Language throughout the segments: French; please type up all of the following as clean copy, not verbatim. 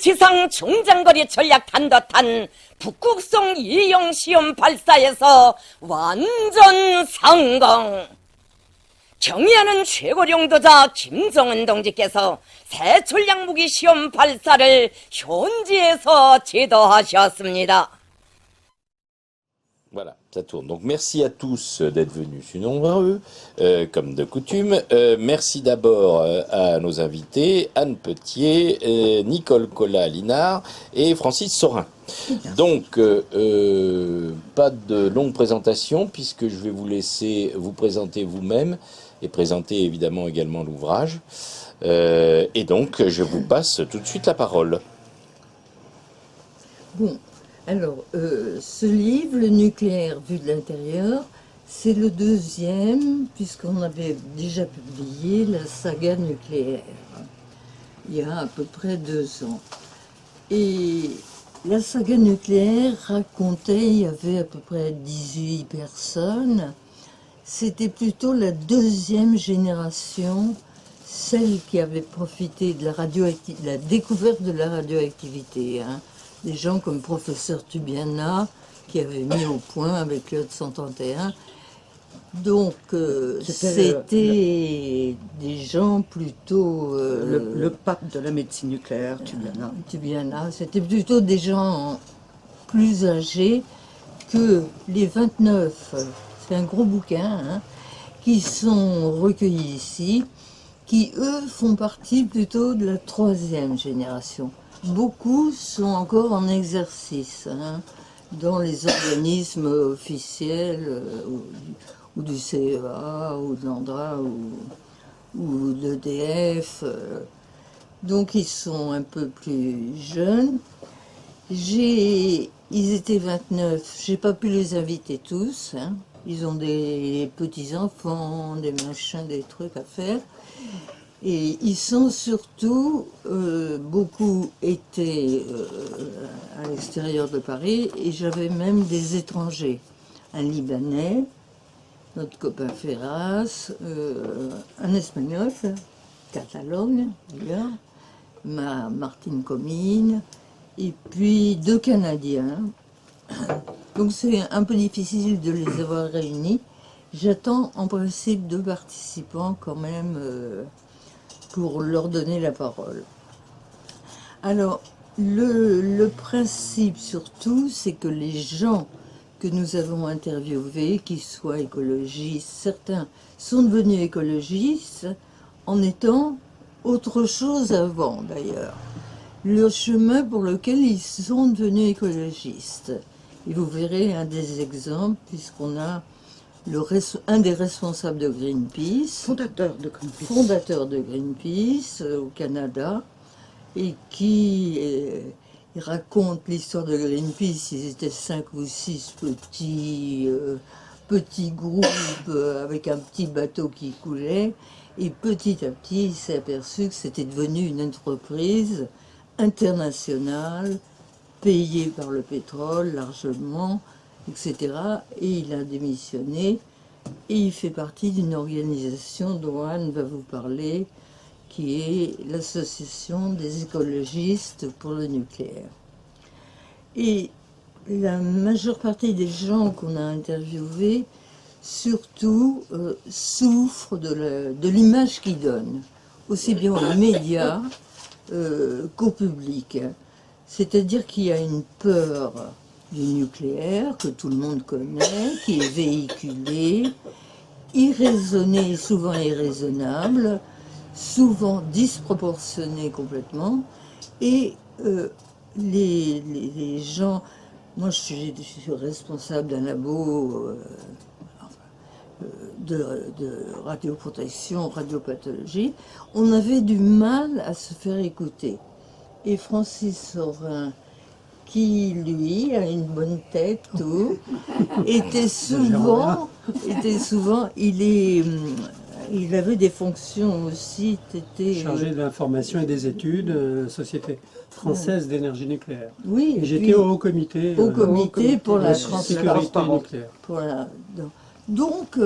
지상 중장거리 전략탄 듯한 북극성 이용 시험 발사에서 완전 성공. 경의하는 최고령도자 김정은 동지께서 새 전략무기 시험 발사를 현지에서 지도하셨습니다. Voilà, ça tourne. Donc merci à tous d'être venus, je suis nombreux, comme de coutume. Merci d'abord à nos invités, Anne Petier, Nicole Collat-Linard et Francis Sorin. Donc, pas de longue présentation, puisque je vais vous laisser vous présenter vous-même et présenter évidemment également l'ouvrage. Et donc, je vous passe tout de suite la parole. Bon. Alors, ce livre, Le nucléaire vu de l'intérieur, c'est le deuxième, puisqu'on avait déjà publié la saga nucléaire, il y a à peu près 2 ans. Et la saga nucléaire racontait, il y avait à peu près 18 personnes, c'était plutôt la deuxième génération, celle qui avait profité de la découverte de la radioactivité, hein. Des gens comme professeur Tubiana, qui avait mis au point avec Claude 131. Donc, c'était des gens plutôt... le pape de la médecine nucléaire, Tubiana. Tubiana, c'était plutôt des gens plus âgés que les 29, c'est un gros bouquin, hein, qui sont recueillis ici, qui, eux, font partie plutôt de la 3e génération. Beaucoup sont encore en exercice, hein, dans les organismes officiels ou du CEA ou de l'ANDRA ou de l'EDF. Donc ils sont un peu plus jeunes. Ils étaient 29, j'ai pas pu les inviter tous. Hein. Ils ont des petits-enfants, des machins, des trucs à faire. Et ils sont surtout, beaucoup étaient à l'extérieur de Paris, et j'avais même des étrangers. Un Libanais, notre copain Ferras, un Espagnol, Catalogne d'ailleurs, Martine Comines, et puis 2 Canadiens. Donc c'est un peu difficile de les avoir réunis. J'attends en principe 2 participants quand même, pour leur donner la parole. Alors, le principe surtout, c'est que les gens que nous avons interviewés, qu'ils soient écologistes, certains sont devenus écologistes en étant autre chose avant d'ailleurs. Le chemin pour lequel ils sont devenus écologistes. Et vous verrez un des exemples, puisqu'on a un des responsables de Greenpeace, fondateur de Greenpeace au Canada, et qui raconte l'histoire de Greenpeace. Ils étaient 5 ou 6 petits groupes avec un petit bateau qui coulait, et petit à petit il s'est aperçu que c'était devenu une entreprise internationale, payée par le pétrole largement, etc. Et il a démissionné et il fait partie d'une organisation dont Anne va vous parler, qui est l'Association des écologistes pour le nucléaire. Et la majeure partie des gens qu'on a interviewés, surtout, souffrent de l'image qu'ils donnent, aussi bien aux médias qu'au public. C'est-à-dire qu'il y a une peur du nucléaire, que tout le monde connaît, qui est véhiculé, irraisonné, souvent irraisonnable, souvent disproportionné complètement, et les gens... Moi, je suis responsable d'un labo de radioprotection, radiopathologie. On avait du mal à se faire écouter. Et Francis Sorin, qui, lui, a une bonne tête, tout, était souvent, il avait des fonctions aussi, chargé de l'information et des études, Société française d'énergie nucléaire. Oui. Et j'étais au haut comité. Pour la sécurité nucléaire. Voilà. Donc,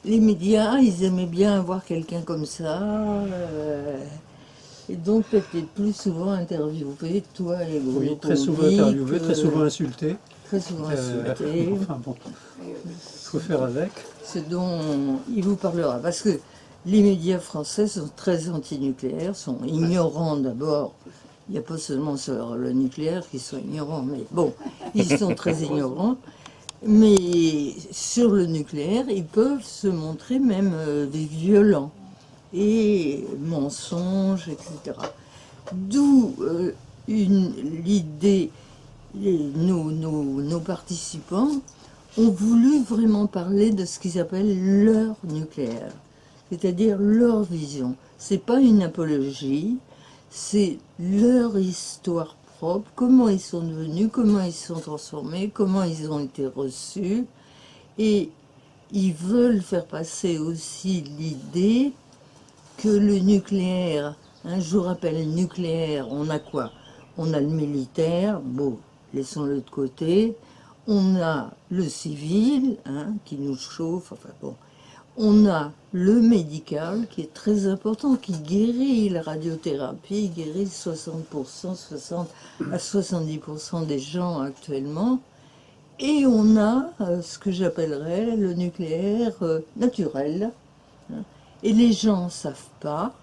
les médias, ils aimaient bien avoir quelqu'un comme ça, Et donc, tu étais plus souvent interviewé, toi et Bruno Oui, très souvent Combi, interviewé, très souvent insulté. très souvent insulté. Enfin bon, il faut faire avec. Ce dont il vous parlera. Parce que les médias français sont très antinucléaires, sont ignorants d'abord. Il n'y a pas seulement sur le nucléaire qui sont ignorants, mais bon, ils sont très ignorants. Mais sur le nucléaire, ils peuvent se montrer même violents et mensonges, etc. D'où l'idée, nos participants ont voulu vraiment parler de ce qu'ils appellent leur nucléaire, c'est-à-dire leur vision. C'est pas une apologie, c'est leur histoire propre, comment ils sont devenus, comment ils se sont transformés, comment ils ont été reçus. Et ils veulent faire passer aussi l'idée que le nucléaire, je vous rappelle, le nucléaire, on a quoi? On a le militaire, bon, laissons-le de côté. On a le civil, qui nous chauffe, enfin bon. On a le médical, qui est très important, qui guérit la radiothérapie, guérit 60%, 60 à 70% des gens actuellement. Et on a ce que j'appellerais le nucléaire naturel. Et les gens ne savent pas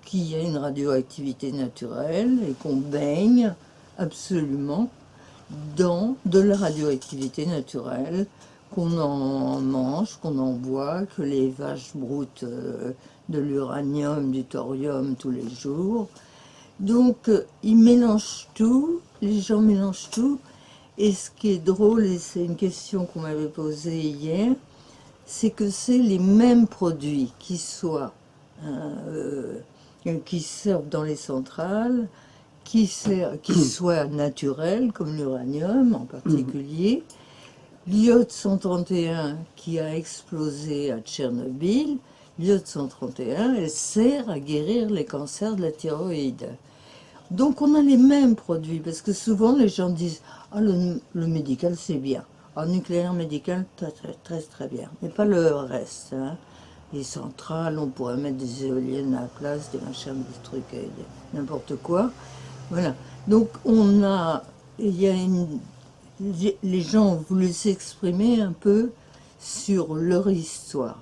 qu'il y a une radioactivité naturelle et qu'on baigne absolument dans de la radioactivité naturelle, qu'on en mange, qu'on en boit, que les vaches broutent de l'uranium, du thorium tous les jours. Donc ils mélangent tout, les gens mélangent tout. Et ce qui est drôle, et c'est une question qu'on m'avait posée hier, c'est que c'est les mêmes produits qui servent dans les centrales, qui soient naturels, comme l'uranium en particulier. L'iode 131 qui a explosé à Tchernobyl, l'iode 131, elle sert à guérir les cancers de la thyroïde. Donc on a les mêmes produits, parce que souvent les gens disent « Ah, le médical c'est bien. Ah, nucléaire médical, très très bien. » Mais pas le reste. Les centrales, on pourrait mettre des éoliennes à la place, des machins, des trucs, n'importe quoi. Voilà. Donc les gens ont voulu s'exprimer un peu sur leur histoire.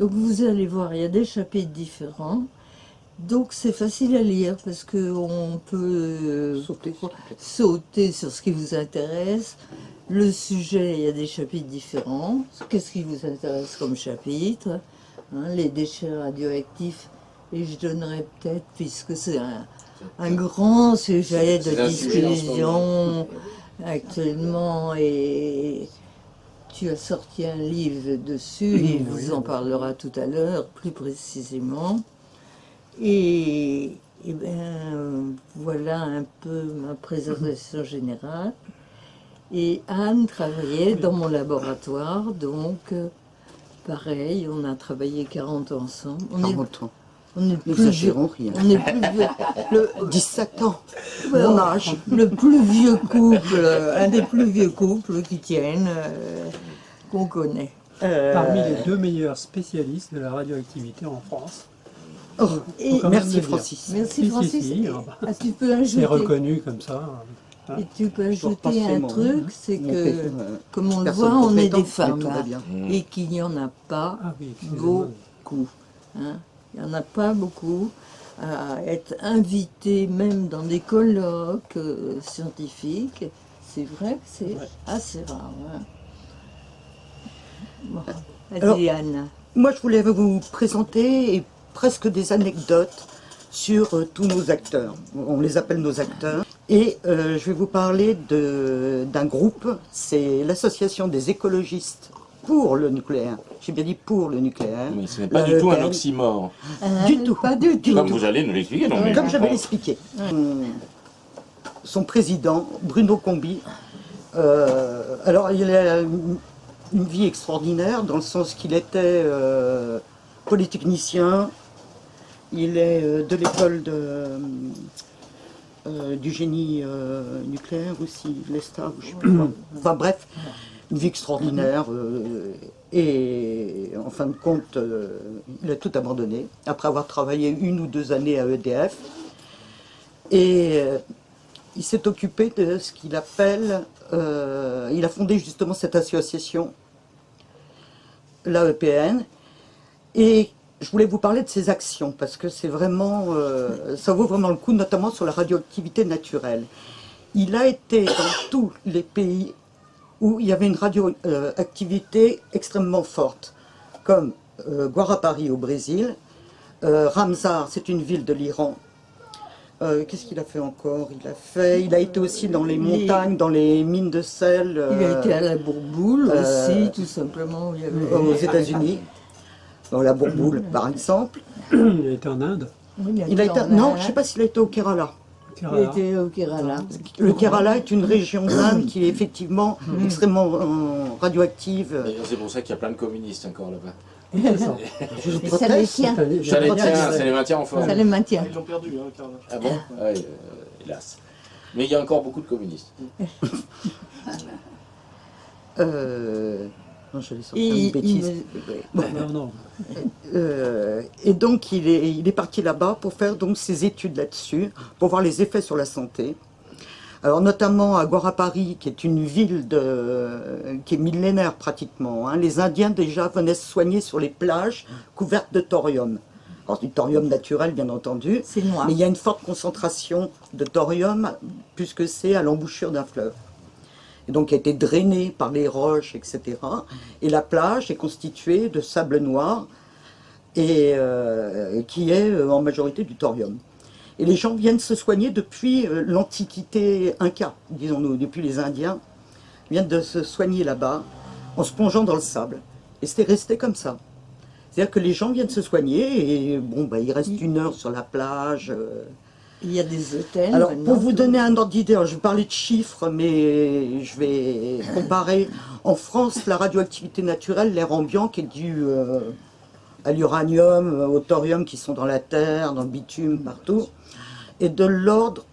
Donc vous allez voir, il y a des chapitres différents. Donc c'est facile à lire parce qu'on peut sauter sur ce qui vous intéresse. Le sujet, il y a des chapitres différents. Qu'est-ce qui vous intéresse comme chapitre? Les déchets radioactifs. Et je donnerai peut-être, puisque c'est un grand sujet de discussion actuellement, et tu as sorti un livre dessus, et il vous en parlera tout à l'heure plus précisément. Et bien, voilà un peu ma présentation générale. Et Anne travaillait dans mon laboratoire, donc pareil, on a travaillé 40 ans ensemble. 40 ans. On est Nous plus vieux. n'exagérons rien. On est plus vieux. 17 ans, Ouais, mon âge. Le plus vieux couple, un des plus vieux couples qui tiennent, qu'on connaît. Parmi les deux meilleurs spécialistes de la radioactivité en France. Et Faut quand même Merci le dire. Francis. merci Si, Francis. si, Ah, tu peux C'est ajouter, reconnu comme ça. et tu peux Pour ajouter passer un mon- truc, c'est mon que, fait, comme on le personne voit, on est compétente, des femmes, mais tout va bien. et qu'il n'y en a pas Ah oui, excusez-moi. beaucoup. Il n'y en a pas beaucoup à être invité, même dans des colloques scientifiques. C'est vrai que c'est assez rare. Bon, vas-y, Anne. Moi, je voulais vous présenter presque des anecdotes sur tous nos acteurs. On les appelle nos acteurs. Et je vais vous parler d'un groupe, c'est l'Association des écologistes pour le nucléaire. J'ai bien dit pour le nucléaire. Mais ce n'est pas du tout un Lequel- oxymore. Du tout. Pas du tout. Comme vous allez nous l'expliquer. Non, mais Comme je vais l'expliquer. Son président, Bruno Combi, alors il a une vie extraordinaire dans le sens qu'il était polytechnicien, il est de l'école du génie nucléaire aussi, l'ESTA, ou je sais plus quoi. Enfin bref, une vie extraordinaire et en fin de compte, il a tout abandonné après avoir travaillé 1 ou 2 années à EDF. Et il s'est occupé de ce qu'il appelle, il a fondé justement cette association, l'AEPN, et je voulais vous parler de ses actions, parce que c'est vraiment, ça vaut vraiment le coup, notamment sur la radioactivité naturelle. Il a été dans tous les pays où il y avait une radioactivité extrêmement forte, comme Guarapari au Brésil, Ramsar, c'est une ville de l'Iran. Qu'est-ce qu'il a fait encore? Il a été aussi dans les montagnes, dans les mines de sel. Il a été à la Bourboule aussi, tout simplement. Il y avait... Aux États-Unis, dans la Bourboule par exemple. Il a été en Inde. Oui, Il a été, en non, Inde. je ne sais pas s'il a été au Kerala. Il a été au Kerala. Le Kerala est une région d'Inde qui est effectivement extrêmement radioactive. D'ailleurs, c'est pour ça qu'il y a plein de communistes encore là-bas. C'est ça. Je Et ça les proteste. tient. Ça les tient, ça les maintient en forme. Ça les maintient. Ils l'ont perdu, hein, Carla. Ah bon? Ouais, hélas. Mais il y a encore beaucoup de communistes. Non, je vais sortir une bêtise. Non, non. Et donc il est parti là-bas pour faire donc ses études là-dessus, pour voir les effets sur la santé. Alors notamment à Guarapari, qui est une ville qui est millénaire pratiquement. Hein. Les Indiens déjà venaient se soigner sur les plages couvertes de thorium. Alors du thorium naturel bien entendu, C'est noir. mais il y a une forte concentration de thorium puisque c'est à l'embouchure d'un fleuve. Et donc, qui a été drainée par les roches, etc. Et la plage est constituée de sable noir et qui est en majorité du thorium. Et les gens viennent se soigner depuis l'Antiquité Inca, disons-nous, depuis les Indiens, viennent de se soigner là-bas en se plongeant dans le sable. Et c'est resté comme ça. C'est-à-dire que les gens viennent se soigner et bon, bah, ils restent 1 heure sur la plage. Il y a des hôtels. Alors, maintenant, pour vous donner un ordre d'idée, je vais parler de chiffres, mais je vais comparer. En France, la radioactivité naturelle, l'air ambiant, qui est dû à l'uranium, au thorium qui sont dans la terre, dans le bitume, partout, est de l'ordre...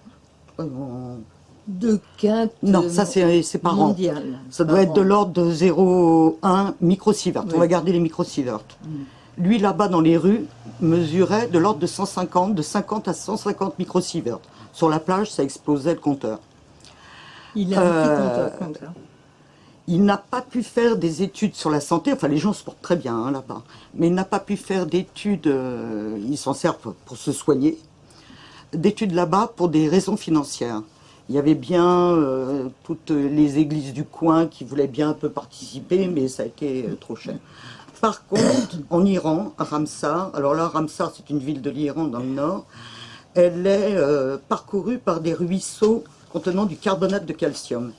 de 4 non, ça c'est par an. mondial. Ça doit être de l'ordre de 0,1 microsievert. On va garder les microsieverts. Lui, là-bas, dans les rues, mesurait de l'ordre de 150, de 50 à 150 microsieverts. Sur la plage, ça explosait le compteur. Il a un petit compteur. Il n'a pas pu faire des études sur la santé, enfin les gens se portent très bien hein, là-bas, mais il n'a pas pu faire d'études, il s'en sert pour se soigner, d'études là-bas pour des raisons financières. Il y avait bien toutes les églises du coin qui voulaient bien un peu participer, mais ça a été trop cher. Par contre, en Iran, à Ramsar, alors là Ramsar c'est une ville de l'Iran dans le nord, elle est parcourue par des ruisseaux contenant du carbonate de calcium,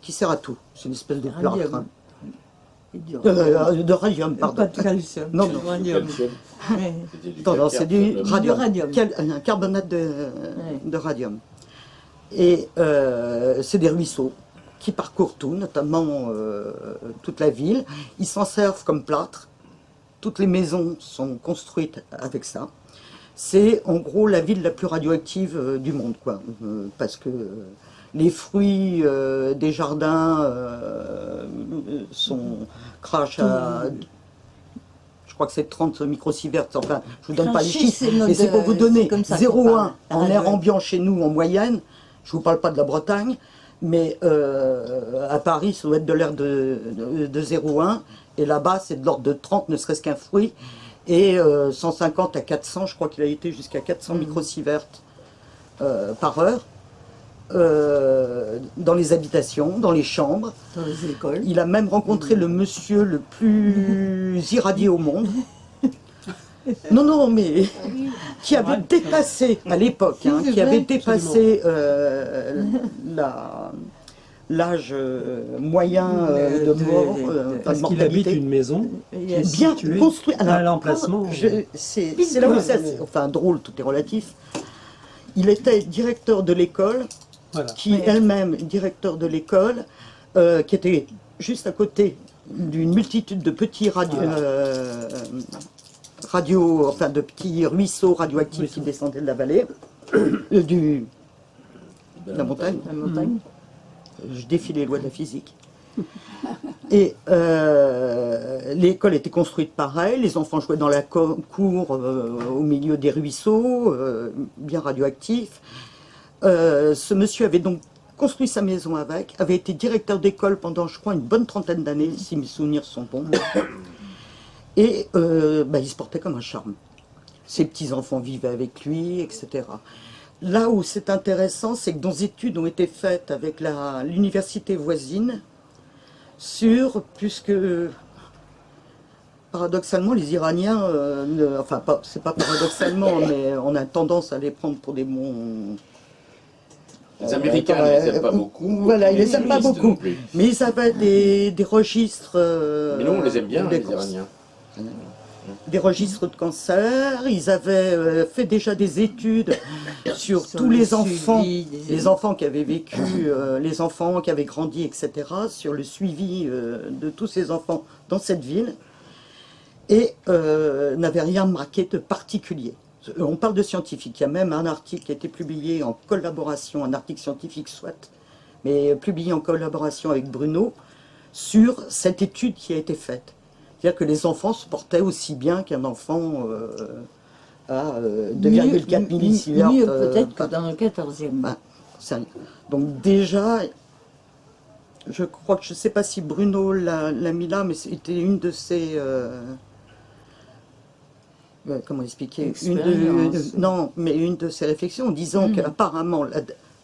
qui sert à tout. C'est une espèce de plâtre. Radium. Hein. De radium, pardon. Pas de calcium. Non, non. Radium. Ouais. Non, non, c'est du radium. radium. Un carbonate de radium. Et c'est des ruisseaux qui parcourent tout, notamment toute la ville. Ils s'en servent comme plâtre. Toutes les maisons sont construites avec ça. C'est en gros la ville la plus radioactive du monde, quoi. Parce que les fruits des jardins crash à... Je crois que c'est 30 microsieverts, enfin, je vous donne pas les chiffres, mais c'est pour vous donner 0,1 en air ambiant chez nous en moyenne, je vous parle pas de la Bretagne, mais à Paris, ça doit être de l'air de 0,1, et là-bas, c'est de l'ordre de 30, ne serait-ce qu'un fruit, et 150 à 400, je crois qu'il a été jusqu'à 400 microsieverts par heure, dans les habitations, dans les chambres. Dans les écoles. Il a même rencontré le monsieur le plus irradié au monde. Non, non, mais qui avait dépassé, à l'époque, hein, qui avait dépassé l'âge moyen de mort, Parce de qu'il habite mortalité. une maison Yes. Bien située construit. à l'emplacement. C'est là où c'est, enfin drôle, tout est relatif. Il était directeur de l'école, Voilà. qui elle-même directeur de l'école, qui était juste à côté d'une multitude de petits enfin de petits ruisseaux radioactifs qui descendaient de la vallée, de la montagne. La montagne. Je défie les lois de la physique. Et l'école était construite pareil, les enfants jouaient dans la cour au milieu des ruisseaux, bien radioactifs. Ce monsieur avait donc construit sa maison avec, avait été directeur d'école pendant, je crois, une bonne trentaine d'années, si mes souvenirs sont bons. Et il se portait comme un charme. Ses petits-enfants vivaient avec lui, etc. Là où c'est intéressant, c'est que des études ont été faites avec l'université voisine puisque paradoxalement, les Iraniens, c'est pas paradoxalement, mais on a tendance à les prendre pour des bons... Les Américains ne les aiment pas beaucoup. Voilà, ils les aiment pas communistes beaucoup. non plus. Mais ils avaient des registres... Mais non, on les aime bien, les Iraniens. Des registres de cancer, ils avaient fait déjà des études sur tous le les enfants, suivi des- les enfants qui avaient vécu, les enfants qui avaient grandi, etc., sur le suivi de tous ces enfants dans cette ville, et n'avaient rien marqué de particulier. On parle de scientifiques, il y a même un article qui a été publié en collaboration, un article scientifique soit, mais publié en collaboration avec Bruno, sur cette étude qui a été faite. C'est-à-dire que les enfants se portaient aussi bien qu'un enfant à 2,4 millisieverts. Mieux peut-être que dans le 14e. Donc déjà, je crois que je ne sais pas si Bruno l'a mis là, mais c'était une de ses... comment expliquer Expérience. Non, mais une de ses réflexions en disant qu'apparemment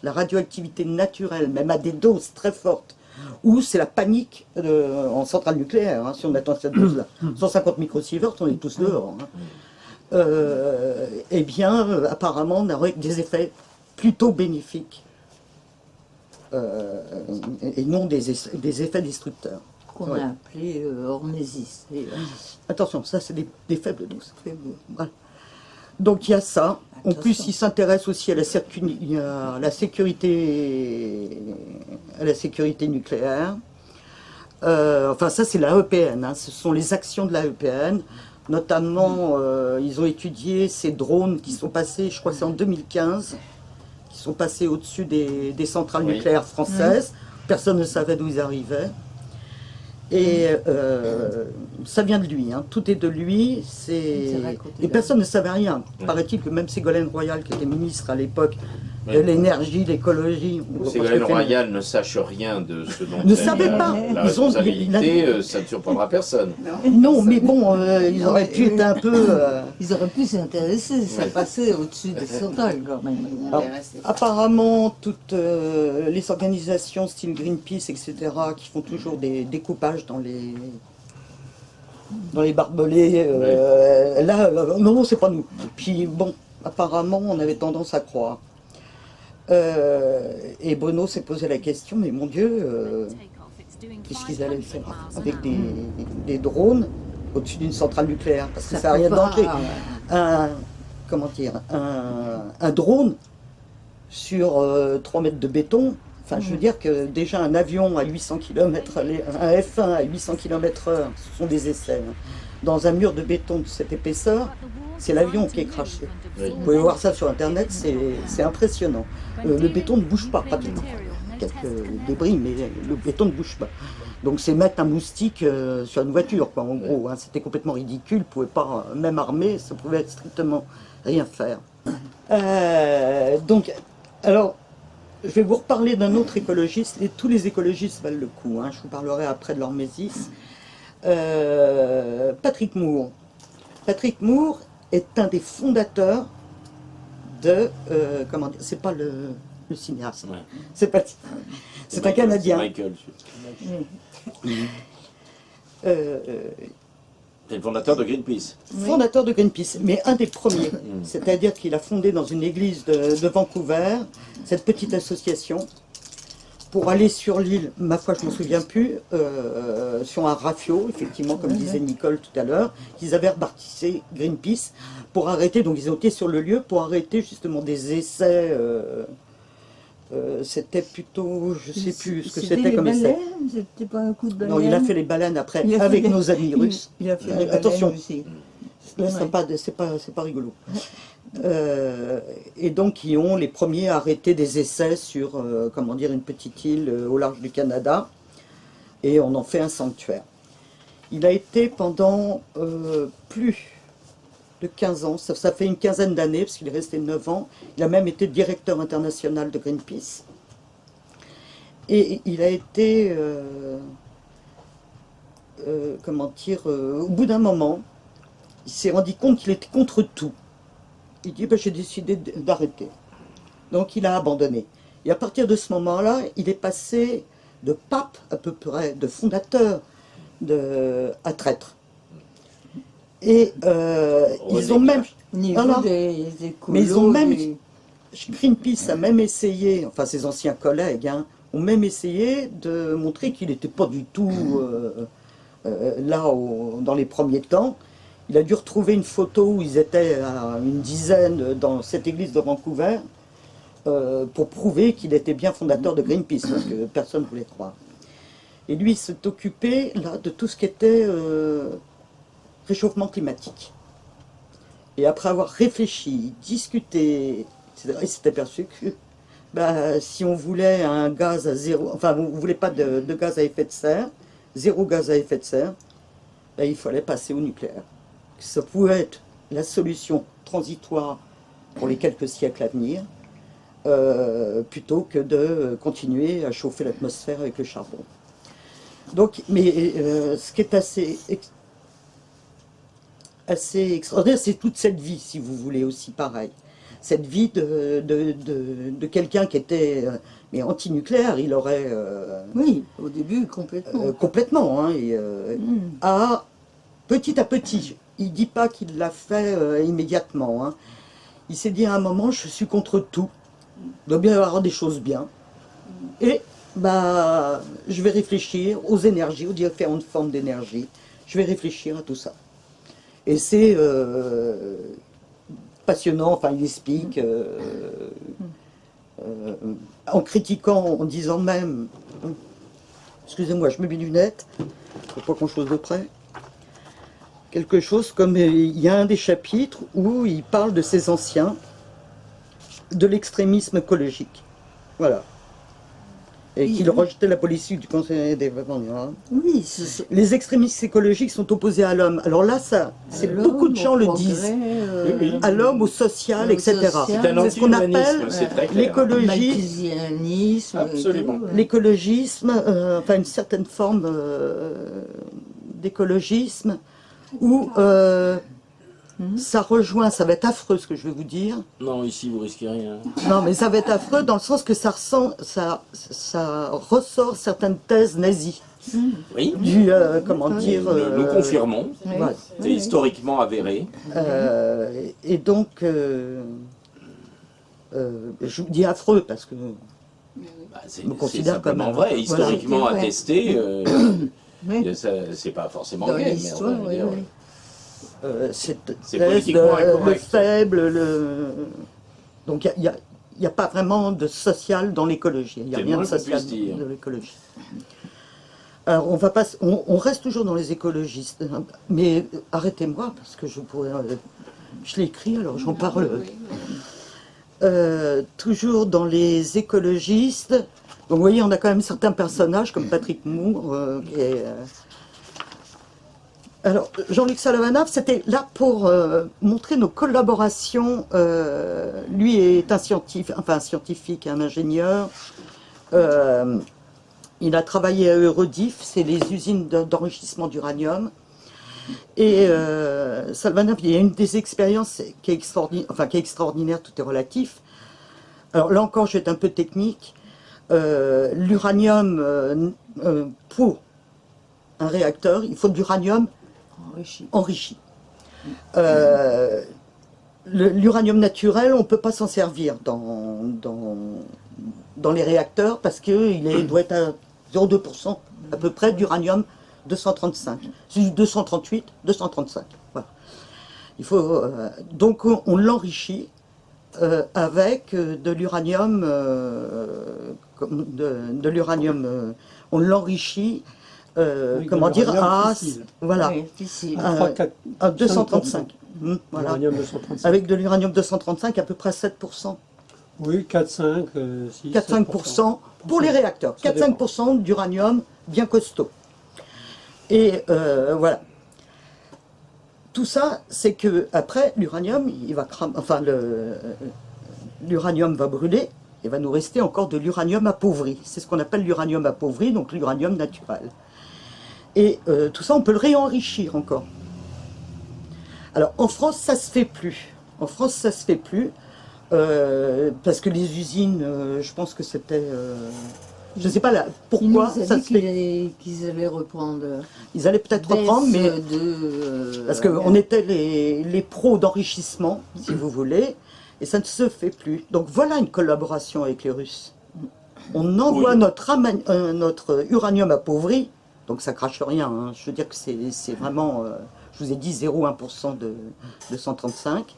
la radioactivité naturelle, même à des doses très fortes, ou c'est la panique en centrale nucléaire, hein, si on atteint cette dose-là. 150 microsieverts, on est tous dehors. Hein. Eh bien, apparemment, on aurait des effets plutôt bénéfiques et non des effets destructeurs. Qu'on a appelé hormésis. Attention, ça c'est des faibles doses. Très beau. Voilà. Donc il y a ça. En Attention. plus, il s'intéresse aussi à la sécurité nucléaire. Enfin, ça, c'est la EPN. Hein. Ce sont les actions de la EPN. Notamment, ils ont étudié ces drones qui sont passés, je crois que c'est en 2015, qui sont passés au-dessus des centrales nucléaires françaises. Personne ne savait d'où ils arrivaient. Et ça vient de lui, hein. Tout est de lui. Et personne ne savait rien. Paraît-il que même Ségolène Royal, qui était ministre à l'époque de l'énergie, l'écologie... Ségolène Royal ne sache rien de ce dont Ne elle savait a pas. la Ils ont- responsabilité, ça ne surprendra personne. Non, mais bon, ils auraient pu être un peu... Ils auraient pu s'intéresser, ça passait au-dessus des centrales quand même. Alors, apparemment, toutes les organisations style Greenpeace, etc., qui font toujours des découpages dans les barbelés, là, non, c'est pas nous. Puis bon, apparemment, on avait tendance à croire. Et Bruno s'est posé la question, mais mon Dieu, qu'est-ce qu'ils allaient faire avec des drones au-dessus d'une centrale nucléaire? Parce que ça n'a rien de danger. Comment dire, un drone sur 3 mètres de béton, enfin je veux dire que déjà un avion à 800 km, un F1 à 800 km/h, ce sont des essais. Hein. Dans un mur de béton de cette épaisseur, c'est l'avion qui est craché. Oui. Vous pouvez voir ça sur internet, c'est impressionnant. Le béton ne bouge pas pratiquement. Quelques débris, mais le béton ne bouge pas. Donc c'est mettre un moustique sur une voiture, quoi, en gros. Hein. C'était complètement ridicule, vous ne pouvez pas, même armé, ça pouvait strictement rien faire. Donc, alors, je vais vous reparler d'un autre écologiste, et tous les écologistes valent le coup, hein. Je vous parlerai après de l'hormésis. Patrick Moore. Patrick Moore est un des fondateurs de... comment dire, c'est pas le cinéaste. Ouais. C'est pas... C'est un Canadien. Michael. C'est le fondateur de Greenpeace. Fondateur de Greenpeace, mais un des premiers. C'est-à-dire qu'il a fondé dans une église de Vancouver cette petite association pour aller sur l'île, ma foi je ne m'en souviens plus, sur un rafio, effectivement, comme disait Nicole tout à l'heure, qu'ils avaient rebaptisé Greenpeace pour arrêter, donc ils ont été sur le lieu pour arrêter justement des essais, c'était plutôt, je ne sais plus ce que c'était comme essai. C'était pas un coup de baleine. Non, il a fait les baleines après, Il a fait avec les- nos amis russes. Il a fait les Attention. baleines aussi. Là, c'est pas rigolo. Et donc, ils ont les premiers à arrêter des essais sur, comment dire, une petite île au large du Canada, et on en fait un sanctuaire. Il a été pendant plus de 15 ans. Ça fait une quinzaine d'années, parce qu'il est resté 9 ans. Il a même été directeur international de Greenpeace. Et il a été, comment dire, au bout d'un moment, il s'est rendu compte qu'il était contre tout. Il dit, ben, j'ai décidé d'arrêter. Donc il a abandonné. Et à partir de ce moment-là, il est passé de pape, à peu près, de fondateur, à traître. Et ils ont même... Au niveau Alors, des écolos, mais ils ont même... des- Greenpeace a même essayé, enfin ses anciens collègues, hein, ont même essayé de montrer qu'il n'était pas du tout là dans les premiers temps. Il a dû retrouver une photo où ils étaient à une dizaine dans cette église de Vancouver pour prouver qu'il était bien fondateur de Greenpeace, parce que personne ne voulait croire. Et lui, il s'est occupé là, de tout ce qui était réchauffement climatique. Et après avoir réfléchi, discuté, etc., il s'est aperçu que bah, si on voulait un gaz à zéro, enfin, on ne voulait pas de gaz à effet de serre, zéro gaz à effet de serre, bah, il fallait passer au nucléaire. Ça pouvait être la solution transitoire pour les quelques siècles à venir, plutôt que de continuer à chauffer l'atmosphère avec le charbon. Donc, mais ce qui est assez extraordinaire, c'est toute cette vie, si vous voulez, aussi pareil. Cette vie de quelqu'un qui était mais anti-nucléaire, il aurait Oui, au début, complètement. complètement, hein, et, à petit, il ne dit pas qu'il l'a fait immédiatement. Hein. Il s'est dit à un moment, je suis contre tout, il doit bien y avoir des choses bien, et bah, je vais réfléchir aux énergies, aux différentes formes d'énergie, je vais réfléchir à tout ça. Et c'est passionnant, enfin il explique, en critiquant, en disant même, excusez-moi, je mets mes lunettes, il pas grand-chose de près, quelque chose comme, il y a un des chapitres où il parle de ces anciens, de l'extrémisme écologique, voilà. Et qu'il rejetait la politique du Conseil des développement durable. Oui, Les extrémistes écologiques sont opposés à l'homme. Alors là, ça, c'est beaucoup de gens le disent. À l'homme, au social, etc. C'est un C'est ce qu'on appelle anti-humanisme, c'est très clair. l'écologie. malthusianisme. Absolument. et tout, ouais. L'écologisme, enfin une certaine forme d'écologisme, où ça rejoint, ça va être affreux ce que je vais vous dire, Non, ici, vous risquez rien. non mais ça va être affreux dans le sens que ça ressort certaines thèses nazies, Oui, du, comment dire... nous confirmons. Oui. voilà. C'est historiquement avéré. Et donc, je vous dis affreux parce que... Bah, c'est me considère simplement comme un- vrai, historiquement Voilà. attesté. Oui. C'est pas forcément Dans vrai, mais on l'histoire, va oui, dire. oui. cette C'est thèse politiquement le incorrect. faible, donc il n'y a pas vraiment de social dans l'écologie. Il n'y a C'est rien le de moins qu'on social puisse dire. dans l'écologie. Alors on reste toujours dans les écologistes, hein, mais arrêtez-moi parce que je pourrais, je l'ai écrit alors j'en parle. Toujours dans les écologistes. Donc vous voyez, on a quand même certains personnages comme Patrick Moore, qui est, alors, Jean-Luc Salavanaf, c'était là pour montrer nos collaborations. Lui est un scientifique, un ingénieur. Il a travaillé à Eurodif, c'est les usines d'enrichissement d'uranium. Et Salavanaf, il y a une des expériences qui est extraordinaire, tout est relatif. Alors là encore, je vais être un peu technique. L'uranium, pour un réacteur, il faut de l'uranium enrichi. L'uranium naturel, on ne peut pas s'en servir dans les réacteurs parce qu'il doit être à 0,2% à peu près d'uranium 235. C'est 238, 235. Voilà. Il faut, donc on l'enrichit avec de l'uranium, on l'enrichit. Avec de Comment dire, l'uranium à, fissile. voilà, Oui, difficile. à 235. Voilà. L'uranium 235. Avec de l'uranium 235, à peu près 7%. Oui, 4-5, 6, 4-5% pour les réacteurs. Ça dépend. 4-5% d'uranium bien costaud. Et voilà. tout ça, c'est que après l'uranium, il va cramer, enfin l'uranium va brûler et va nous rester encore de l'uranium appauvri. C'est ce qu'on appelle l'uranium appauvri, donc l'uranium naturel. Et tout ça, on peut le réenrichir encore. Alors en France, ça se fait plus. En France, ça se fait plus parce que les usines, je pense que c'était, je ne sais pas là, pourquoi Il nous a ça dit se fait. qu'ils allaient reprendre. Ils allaient peut-être reprendre, mais parce qu'on était les pros d'enrichissement, si vous voulez, et ça ne se fait plus. Donc voilà une collaboration avec les Russes. On envoie notre uranium appauvri, donc ça crache rien, hein. Je veux dire que c'est vraiment, je vous ai dit 0,1% de 135.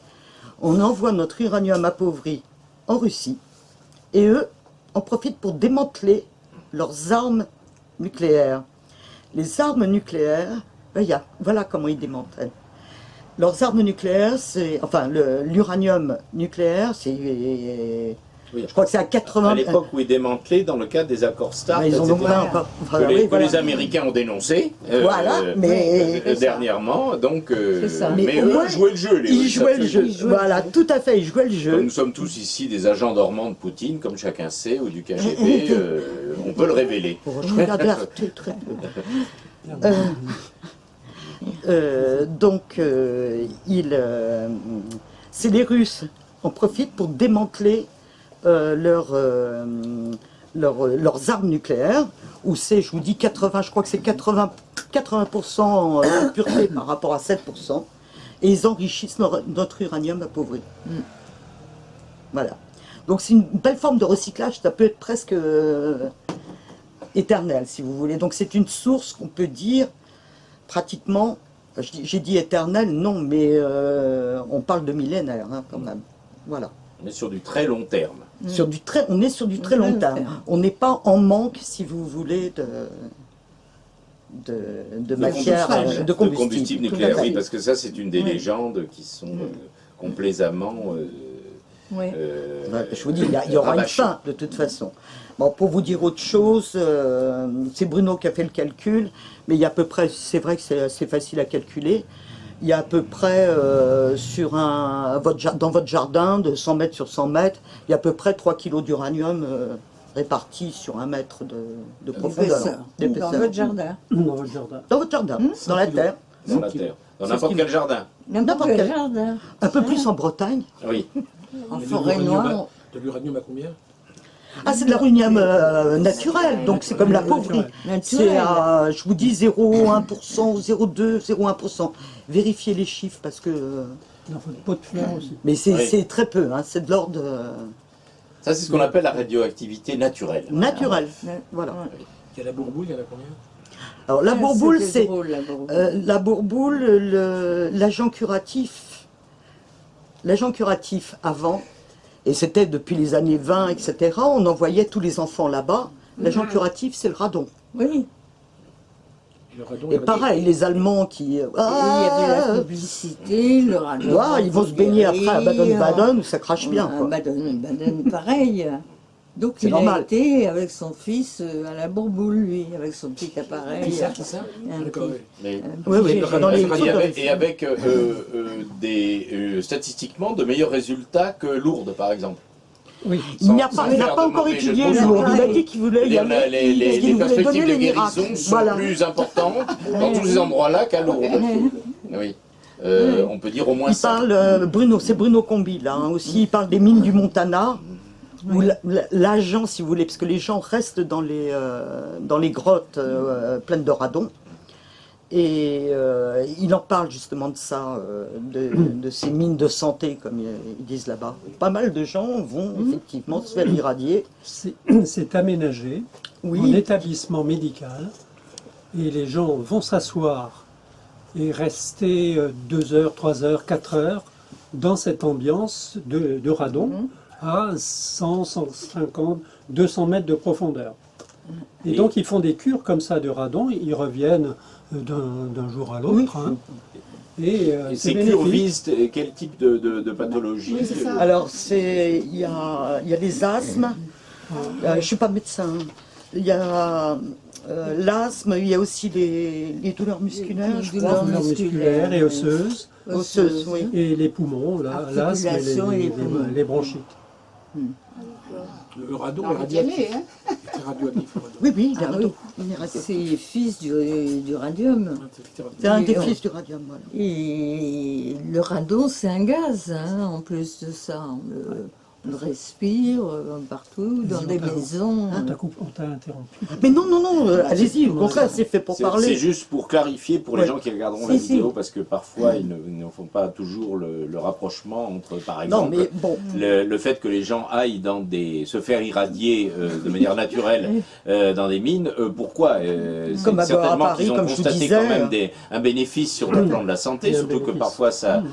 On envoie notre uranium appauvri en Russie, et eux en profitent pour démanteler leurs armes nucléaires. Les armes nucléaires, voilà comment ils démantèlent. Leurs armes nucléaires, enfin l'uranium nucléaire, c'est, Oui. je crois que c'est à 80. À l'époque où il démantelait dans le cadre des accords START, Mais ils en ont etc., plein encore. Voilà, que oui, voilà. les Américains ont dénoncé Voilà, mais dernièrement. Donc, C'est ça. mais Mais au eux moins, jouaient le jeu. Les Ils Russes, jouaient le jeu. absolument. Voilà, tout à fait, ils jouaient le Comme jeu. nous sommes tous ici des agents dormants de Poutine, comme chacun sait, ou du KGB, on peut le révéler. Je regarde l'Arte très peu. C'est les Russes en profitent pour démanteler leurs armes nucléaires, où c'est, je vous dis, 80, je crois que c'est 80% de pureté par rapport à 7%, et ils enrichissent notre uranium appauvri. Voilà. Donc c'est une belle forme de recyclage, ça peut être presque éternel, si vous voulez. Donc c'est une source qu'on peut dire pratiquement, j'ai dit éternel, non, mais on parle de millénaire hein, quand même. Voilà. On est sur du très long terme. On est sur du très long terme. On n'est pas en manque, si vous voulez, de matière, de combustible. Nucléaire. Tout à fait. Oui, parce que ça, c'est une des légendes qui sont complaisamment. Oui. Ouais, je vous dis, il y aura une rabâchées. fin, de toute façon. Bon, pour vous dire autre chose, c'est Bruno qui a fait le calcul, mais il y a à peu près, c'est vrai que c'est assez facile à calculer, il y a à peu près dans votre jardin, de 100 mètres sur 100 mètres, il y a à peu près 3 kilos d'uranium répartis sur 1 mètre de profondeur. Dans votre jardin. Dans votre jardin. Dans votre jardin, dans la terre. Dans la terre. Dans n'importe quel jardin. N'importe quel jardin. Un peu plus en Bretagne. Oui. En forêt noire. De l'uranium à combien? Ah, c'est de l'uranium naturel, donc c'est comme la pauvrerie. C'est à, je vous dis, 0,1%, 0,2%, 0,1%. Vérifiez les chiffres parce que. Dans votre pot de fleurs aussi. Mais c'est Oui. c'est très peu, hein, c'est de l'ordre Ça, c'est ce qu'on appelle la radioactivité naturelle. naturel. Voilà. Il y a la bourboule, il y en a combien? Alors la bourboule, C'était c'est. drôle, la bourboule. La bourboule, l'agent curatif avant, et c'était depuis les années 20, etc., on envoyait tous les enfants là-bas. L'agent curatif, c'est le radon. Oui. Le radon, Et pareil, les Allemands qui... Et il y avait la publicité, le radon. Ils vont se baigner après à Baden-Baden où ça crache bien. Quoi. Baden, pareil. Donc C'est il normal. a été avec son fils à la bourboule, lui, avec son petit appareil. c'est ça? Un D'accord, petit- oui. Mais- Oui, oui, J'ai- dans les Et photos, avec statistiquement de meilleurs résultats que Lourdes, par exemple. Oui. Il n'a Sans pas, il n'a faire pas de encore mauvais jeu de étudié mots. Lourdes. Il a dit qu'il voulait y Les, aller. les- les- qu'il les voulait perspectives donner de les guérison miracles. sont Voilà. plus importantes dans tous ces endroits-là qu'à Lourdes. Oui. On peut dire au moins Il ça. parle, c'est Bruno Combi là, hein, aussi, il parle des mines du Montana, où l'agent, si vous voulez, parce que les gens restent dans les grottes pleines de radon, et il en parle justement de ça, de ces mines de santé, comme ils disent là-bas. Pas mal de gens vont effectivement se faire irradier. C'est aménagé en Oui, établissement médical et les gens vont s'asseoir et rester 2 heures, 3 heures, 4 heures dans cette ambiance de radon à 100, 150, 200 mètres de profondeur. Et donc ils font des cures comme ça de radon, ils reviennent d'un jour à l'autre. Hein. Et Et c'est ces cures bénéfique. visent quel type de pathologie alors il y a les asthmes, je ne suis pas médecin, il y a L'asthme, il y a aussi les douleurs musculaires, Les je douleurs crois. Douleurs musculaires et osseuses, Osseuses, oui. et les poumons, l'asthme et Articulation et les poumons. les bronchites. Le radon On est va retenir, radioactif. hein. C'est radioactif. le radon. Oui, oui, Ah oui. il est radioactif. C'est fils du radium. C'est un des Et on- fils du radium, voilà. Et le radon, c'est un gaz, hein, en plus de ça. On le respire partout, dans des maisons. On t'a interrompu. Mais non, non, non, allez-y, au contraire, c'est fait pour C'est parler. juste pour clarifier pour les Ouais. gens qui regarderont Si, la si. vidéo, parce que parfois ils ne font pas toujours le rapprochement entre, par Non, exemple, mais bon, le fait que les gens aillent se faire irradier de manière naturelle dans des mines, pourquoi C'est Comme à certainement Paris, qu'ils ont comme je vous constaté disais, quand même un bénéfice sur le plan de la santé, Et un surtout que bénéfice. parfois ça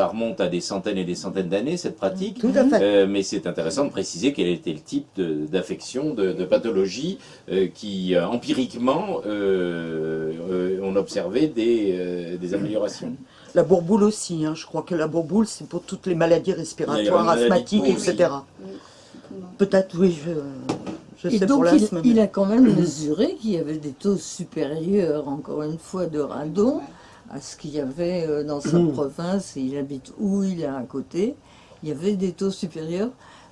remonte à des centaines et des centaines d'années, cette pratique. tout à fait. Mais c'est intéressant de préciser quel était le type d'affection, de pathologie qui, empiriquement, on observait des améliorations. La bourboule aussi, hein. Je crois que la bourboule, c'est pour toutes les maladies respiratoires, maladies asthmatiques, de peau, etc. Peut-être, oui, je Et sais donc, pour l'asthme. il mais- a quand même mesuré qu'il y avait des taux supérieurs, encore une fois, de radon à ce qu'il y avait dans sa province. Il habite où il est à côté. Il y avait des taux supérieurs,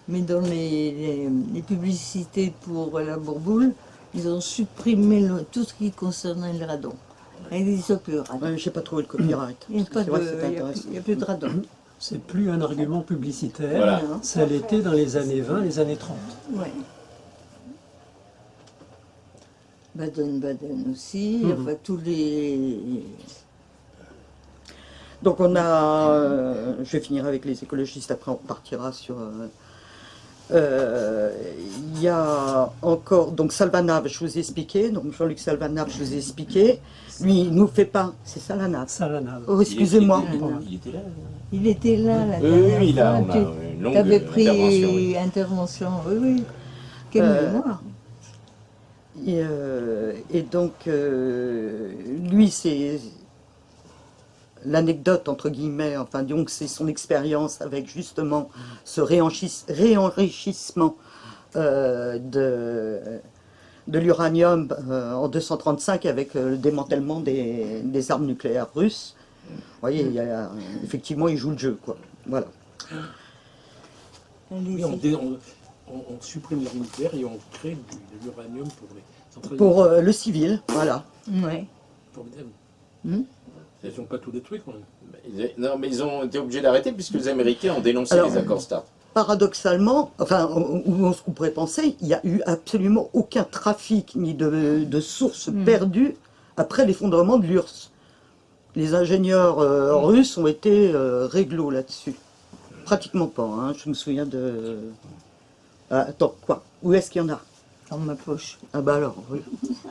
mais dans les publicités pour la bourboule, ils ont supprimé tout ce qui concernait le radon. Et ils disent plus radon. Ouais, j'ai pas trouvé le copyright. Il n'y a, pas C'est vrai de- que c'est il y a intéressant. plus- il y a plus de radon. C'est plus un argument publicitaire, Voilà. ça l'était dans les années 20, les années 30. Ouais. Baden-Baden aussi, enfin tous les... Donc on a, je vais finir avec les écologistes, après on partira sur... Il y a encore, donc Salvanave, je vous ai expliqué, donc Jean-Luc Salvanave, je vous ai expliqué. Lui, il nous fait pas, c'est ça la nappe. Ça la nave. Oh, excusez-moi. Il était là. Il était là la Oui, dernière oui, là, fois, on a une longue tu avais pris intervention, oui. intervention, oui, oui. Quelle mémoire. Et donc, lui, c'est l'anecdote, entre guillemets, enfin, donc c'est son expérience avec justement ce réenrichissement de l'uranium en 235 avec le démantèlement des armes nucléaires russes. Vous voyez, effectivement, il joue le jeu, quoi. Voilà. Oui, on supprime l'arme nucléaire et on crée de l'uranium pour les centrales. Pour le civil, voilà. Ouais. Formidable. Hmm. Ils n'ont pas tout détruit quand même. Non, mais ils ont été obligés d'arrêter puisque les Américains ont dénoncé Alors, les accords START. Paradoxalement, enfin, on pourrait penser, il n'y a eu absolument aucun trafic ni de sources perdues après l'effondrement de l'URSS. Les ingénieurs russes ont été réglo là-dessus. Pratiquement pas, hein. Je me souviens de... Ah, attends, quoi? Où est-ce qu'il y en a? Dans ma poche. Ah bah alors, oui.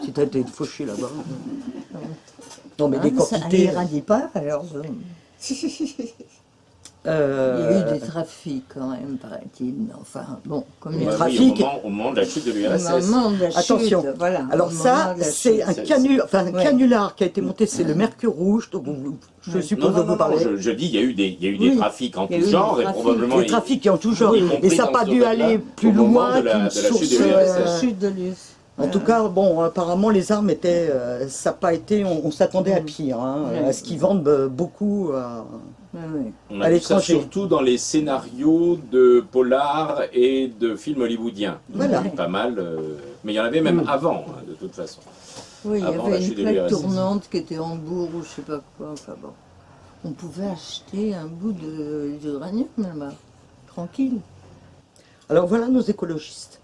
Si t'as été fauché là-bas. Non mais des Ça quantités... irradie pas, alors... Il y a eu des trafics quand même, paraît-il. Enfin, bon, comme les Bah oui, trafics- au moment de la chute de Au l'URSS. moment de la chute, Attention. voilà. Alors au ça, moment de la c'est chute. un Ouais. canular qui a été monté, c'est le Mercure Rouge, donc je suppose que vous parlez. je dis, il y a eu des Oui, trafics en il y a tout eu genre, des et trafics. probablement... Des trafics en tout genre. y compris Et ça n'a dans pas ce dû domaine-là, aller plus au moment loin de la qu'une chute source... de l'URSS. La chute de l'URSS. En tout cas, bon, apparemment les armes étaient... ça n'a pas été... On s'attendait à pire, hein, à ce qu'ils vendent beaucoup... Ouais, ouais. On à a vu ça l'étranger. surtout dans les scénarios de polar et de films hollywoodiens. Voilà. Il y en a pas mal, mais il y en avait même avant, hein, de toute façon. Oui, il y Avant avait la une chute de plaque l'URSS. tournante qui était en bourg ou je sais pas quoi. Enfin bon. On pouvait acheter un bout d'uranium là-bas. Tranquille. Alors voilà nos écologistes.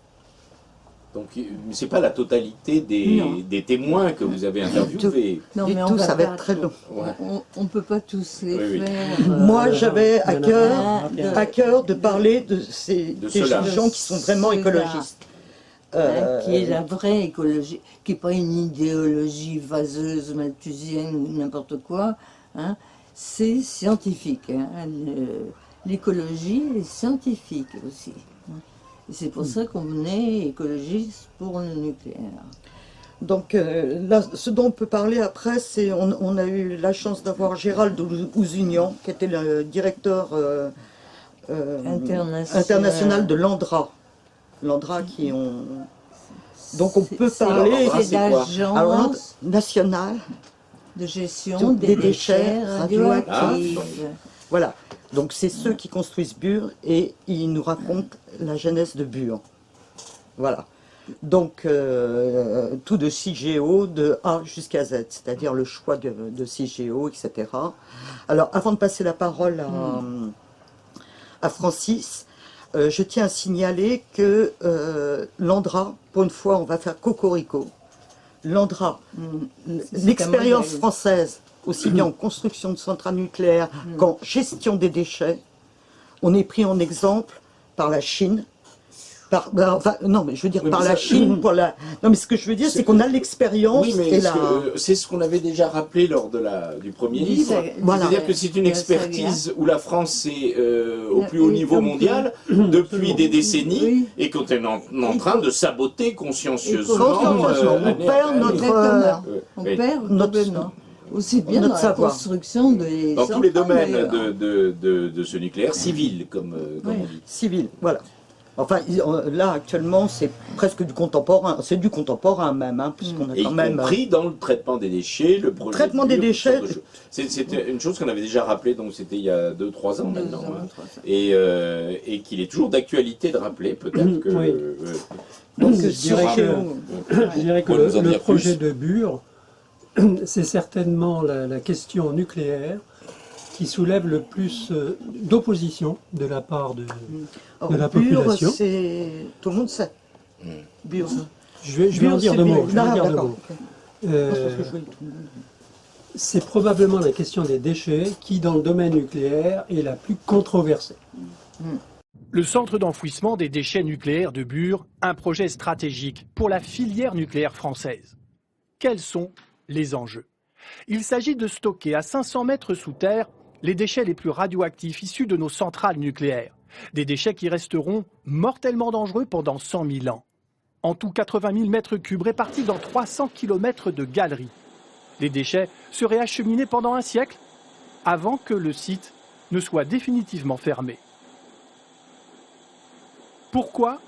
Donc, c'est pas la totalité Non. des témoins que vous avez interviewés. Non, Du mais tout, on ça va pas être très tout- long. Ouais. On peut pas tous les Oui, oui. faire. Moi, j'avais à il y en a cœur, un, à cœur de parler de ces De des ceux-là. gens qui sont vraiment Ceux-là. écologistes. Qui est la vraie écologie, qui n'est pas une idéologie vaseuse, malthusienne ou n'importe quoi. Hein. C'est scientifique. Hein. L'écologie est scientifique aussi. Et c'est pour ça qu'on est écologiste pour le nucléaire. Donc là, ce dont on peut parler après, c'est on a eu la chance d'avoir Gérald Ouzunian, qui était le directeur International. international de l'ANDRA. L'ANDRA qui ont Donc on peut parler C'est Alors, l'agence nationale. de gestion des des déchets radioactifs. radioactifs. Voilà. Donc c'est ceux qui construisent Bure et ils nous racontent la genèse de Bure. Voilà. Donc tout de CIGEO de A jusqu'à Z, c'est-à-dire le choix de CIGEO, etc. Alors avant de passer la parole à Francis, je tiens à signaler que l'Andra, pour une fois, on va faire cocorico. L'Andra, l'expérience française, aussi bien en construction de centrales nucléaires qu'en gestion des déchets, on est pris en exemple par la Chine. Non, mais je veux dire Oui, par mais la ça- Chine. Non, mais ce que je veux dire, c'est qu'on a l'expérience Oui, mais et la. c'est ce qu'on avait déjà rappelé lors du premier Oui, livre. Voilà. C'est-à-dire que c'est une Il y a ça, expertise où la France est au plus haut Oui, niveau on peut- mondial depuis des décennies Oui. et qu'on est en train de saboter consciencieusement. Consciencieusement, on année perd après notre- année. Exactement. On Oui. perd Notre- doublement. Aussi bien notre dans la savoir. construction des Dans tous les centrales, domaines d'ailleurs. de ce nucléaire civil, comme Oui. on dit. Civile, voilà. Enfin, là, actuellement, c'est presque du contemporain. C'est du contemporain même, hein, puisqu'on a Et quand y même. compris dans le traitement des déchets, le projet Traitement de des Bure, déchets. toutes sortes de choses. C'était une chose qu'on avait déjà rappelé, donc c'était il y a 2-3 ans 2 maintenant. ans, 3 ans. Et qu'il est toujours d'actualité de rappeler, peut-être que... Oui. Donc, Je dirais CIGEO. Je dirais que Vous pouvez nous en le dire projet plus de Bure, c'est certainement la question nucléaire qui soulève le plus d'opposition de la part de la Bure, population. c'est. Tout le monde sait. Bure. Je vais en Bure, dire c'est deux bien. mots. Je vais en Ah, dire deux d'accord, mots. ok. Euh, Parce que je voyais tout le monde. c'est probablement la question des déchets qui, dans le domaine nucléaire, est la plus controversée. Le centre d'enfouissement des déchets nucléaires de Bure, un projet stratégique pour la filière nucléaire française. Quels sont les enjeux? Il s'agit de stocker à 500 mètres sous terre les déchets les plus radioactifs issus de nos centrales nucléaires. Des déchets qui resteront mortellement dangereux pendant 100 000 ans. En tout 80 000 mètres cubes répartis dans 300 km de galeries. Les déchets seraient acheminés pendant un siècle avant que le site ne soit définitivement fermé. Pourquoi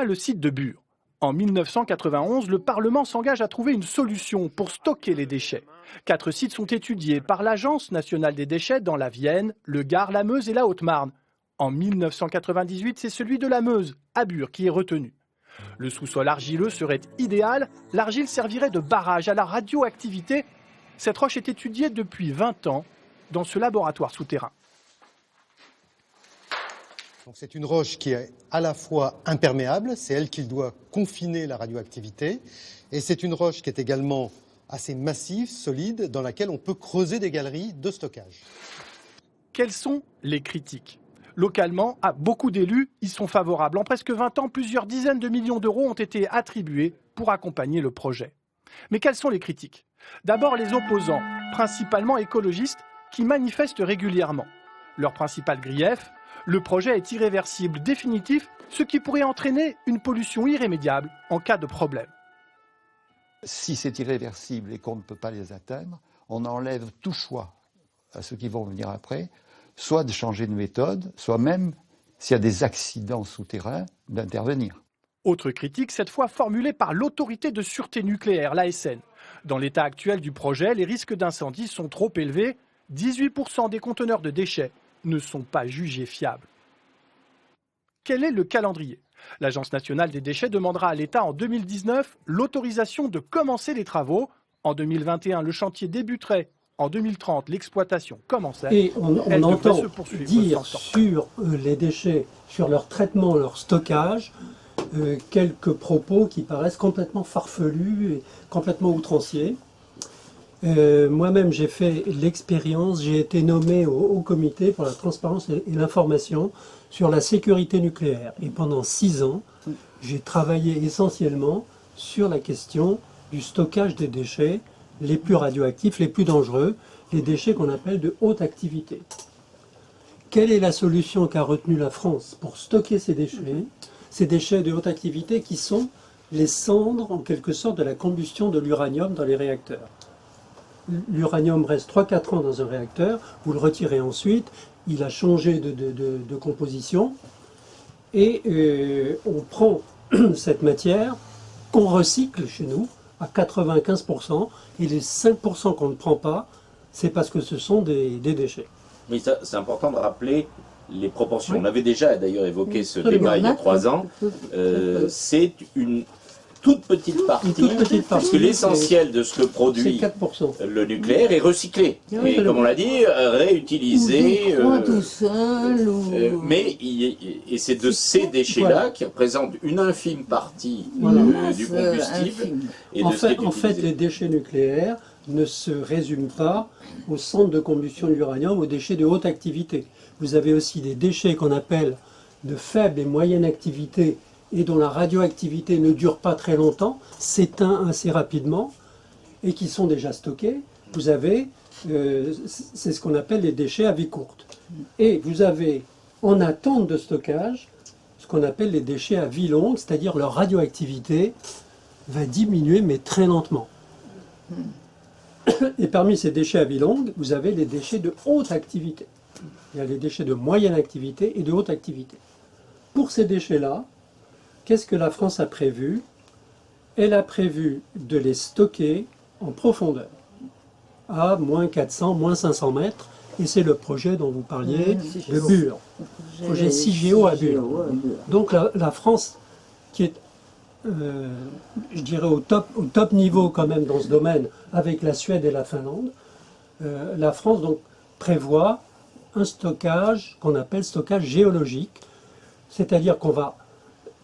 le site de Bure? En 1991, le Parlement s'engage à trouver une solution pour stocker les déchets. 4 sites sont étudiés par l'Agence nationale des déchets dans la Vienne, le Gard, la Meuse et la Haute-Marne. En 1998, c'est celui de la Meuse, à Bure, qui est retenu. Le sous-sol argileux serait idéal, l'argile servirait de barrage à la radioactivité. Cette roche est étudiée depuis 20 ans dans ce laboratoire souterrain. Donc c'est une roche qui est à la fois imperméable, c'est elle qui doit confiner la radioactivité, et c'est une roche qui est également assez massive, solide, dans laquelle on peut creuser des galeries de stockage. Quelles sont les critiques? Localement, beaucoup d'élus y sont favorables. En presque 20 ans, plusieurs dizaines de millions d'euros ont été attribués pour accompagner le projet. Mais quelles sont les critiques? D'abord les opposants, principalement écologistes, qui manifestent régulièrement. Leur principal grief: le projet est irréversible, définitif, ce qui pourrait entraîner une pollution irrémédiable en cas de problème. Si c'est irréversible et qu'on ne peut pas les atteindre, on enlève tout choix à ceux qui vont venir après, soit de changer de méthode, soit même, s'il y a des accidents souterrains, d'intervenir. Autre critique, cette fois formulée par l'autorité de sûreté nucléaire, l'ASN. Dans l'état actuel du projet, les risques d'incendie sont trop élevés. 18% des conteneurs de déchets ne sont pas jugés fiables. Quel est le calendrier? L'Agence nationale des déchets demandera à l'État en 2019 l'autorisation de commencer les travaux. En 2021, le chantier débuterait. En 2030, l'exploitation commencerait. Et on Elle devrait entend se poursuivre dire sans temps. sur les déchets, sur leur traitement, leur stockage, quelques propos qui paraissent complètement farfelus et complètement outranciers. Moi-même, j'ai fait l'expérience, j'ai été nommé au comité pour la transparence et l'information sur la sécurité nucléaire. Et pendant 6 ans, j'ai travaillé essentiellement sur la question du stockage des déchets les plus radioactifs, les plus dangereux, les déchets qu'on appelle de haute activité. Quelle est la solution qu'a retenue la France pour stocker ces déchets de haute activité qui sont les cendres, en quelque sorte, de la combustion de l'uranium dans les réacteurs? L'uranium reste 3-4 ans dans un réacteur, vous le retirez ensuite, il a changé de composition, et on prend cette matière qu'on recycle chez nous à 95%, et les 5% qu'on ne prend pas, c'est parce que ce sont des déchets. Mais ça, c'est important de rappeler les proportions. Oui. On avait déjà d'ailleurs évoqué ce Absolument. débat il y a 3 ans. C'est une toute petite partie, Une toute petite partie, puisque l'essentiel de ce que C'est produit 4%. le nucléaire est recyclé. Oui. Et comme on l'a dit, réutilisé. Ou tout seul, ou... Et c'est de ces déchets-là Voilà. qui représentent une infime partie Voilà. du combustible. infime. Et En de ce qui fait, est en fait, utilisé. les déchets nucléaires ne se résument pas au centre de combustion de l'uranium, aux déchets de haute activité. Vous avez aussi des déchets qu'on appelle de faible et moyenne activité et dont la radioactivité ne dure pas très longtemps, s'éteint assez rapidement et qui sont déjà stockés. Vous avez, c'est ce qu'on appelle les déchets à vie courte. Et vous avez, en attente de stockage, ce qu'on appelle les déchets à vie longue, c'est-à-dire leur radioactivité va diminuer, mais très lentement. Et parmi ces déchets à vie longue, vous avez les déchets de haute activité. Il y a les déchets de moyenne activité et de haute activité. Pour ces déchets-là, qu'est-ce que la France a prévu? Elle a prévu de les stocker en profondeur, à moins 400, moins 500 mètres, et c'est le projet dont vous parliez, de Bure. Projet CIGEO à Bure. Donc la France, qui est, je dirais, au top niveau quand même dans ce domaine, avec la Suède et la Finlande, la France donc prévoit un stockage qu'on appelle stockage géologique, c'est-à-dire qu'on va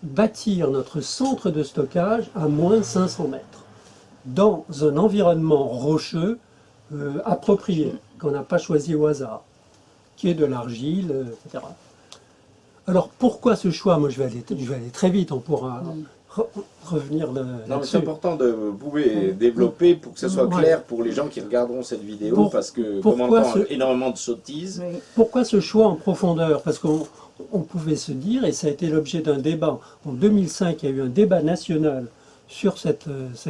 bâtir notre centre de stockage à moins 500 mètres, dans un environnement rocheux approprié, qu'on n'a pas choisi au hasard, qui est de l'argile, etc. Alors pourquoi ce choix? Moi je vais aller très vite, on pourra revenir Non, mais là-dessus. c'est important de vous pouvez développer pour que ce soit Ouais. clair pour les gens qui regarderont cette vidéo, parce que comme on pourquoi entend ce- énormément de sottises, Pourquoi ce choix en profondeur? Parce qu'on pouvait se dire, et ça a été l'objet d'un débat, en 2005, il y a eu un débat national sur cette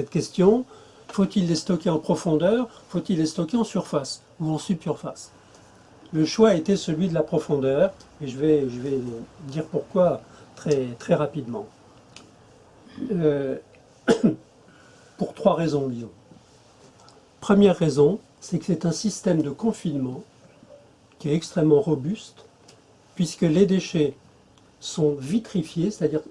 question, faut-il les stocker en profondeur, faut-il les stocker en surface ou en subsurface? Le choix a été celui de la profondeur, et je vais dire pourquoi très rapidement. Pour 3 raisons, disons. Première raison, c'est que c'est un système de confinement qui est extrêmement robuste, puisque les déchets sont vitrifiés, c'est-à-dire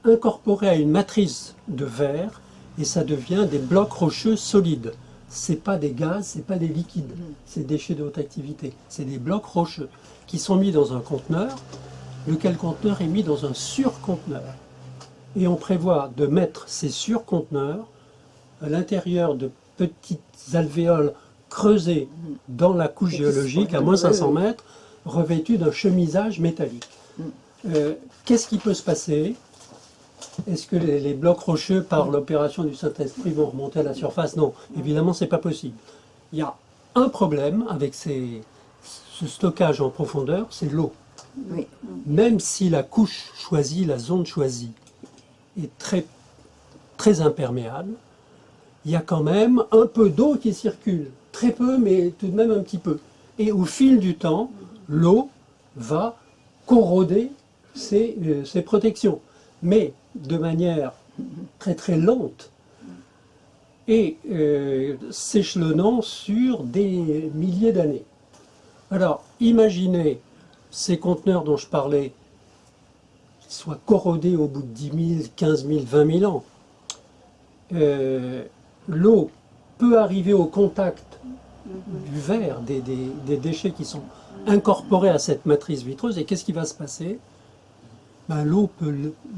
incorporés à une matrice de verre, et ça devient des blocs rocheux solides. Ce n'est pas des gaz, ce n'est pas des liquides, c'est des déchets de haute activité. C'est des blocs rocheux qui sont mis dans un conteneur, lequel conteneur est mis dans un surconteneur. Et on prévoit de mettre ces surconteneurs à l'intérieur de petites alvéoles creusées dans la couche géologique à moins 500 mètres, revêtues d'un chemisage métallique. Qu'est-ce qui peut se passer? Est-ce que les blocs rocheux, par l'opération du Saint-Esprit, vont remonter à la surface? Non, évidemment, ce n'est pas possible. Il y a un problème avec ce stockage en profondeur, c'est l'eau. Oui. Même si la couche choisie, la zone choisie, est très imperméable, il y a quand même un peu d'eau qui circule. Très peu, mais tout de même un petit peu. Et au fil du temps, l'eau va corroder ces protections, mais de manière très lente et s'échelonnant sur des milliers d'années. Alors, imaginez ces conteneurs dont je parlais qui soient corrodés au bout de 10 000, 15 000, 20 000 ans. L'eau peut arriver au contact du verre, des déchets qui sont incorporés à cette matrice vitreuse, et qu'est-ce qui va se passer? L'eau peut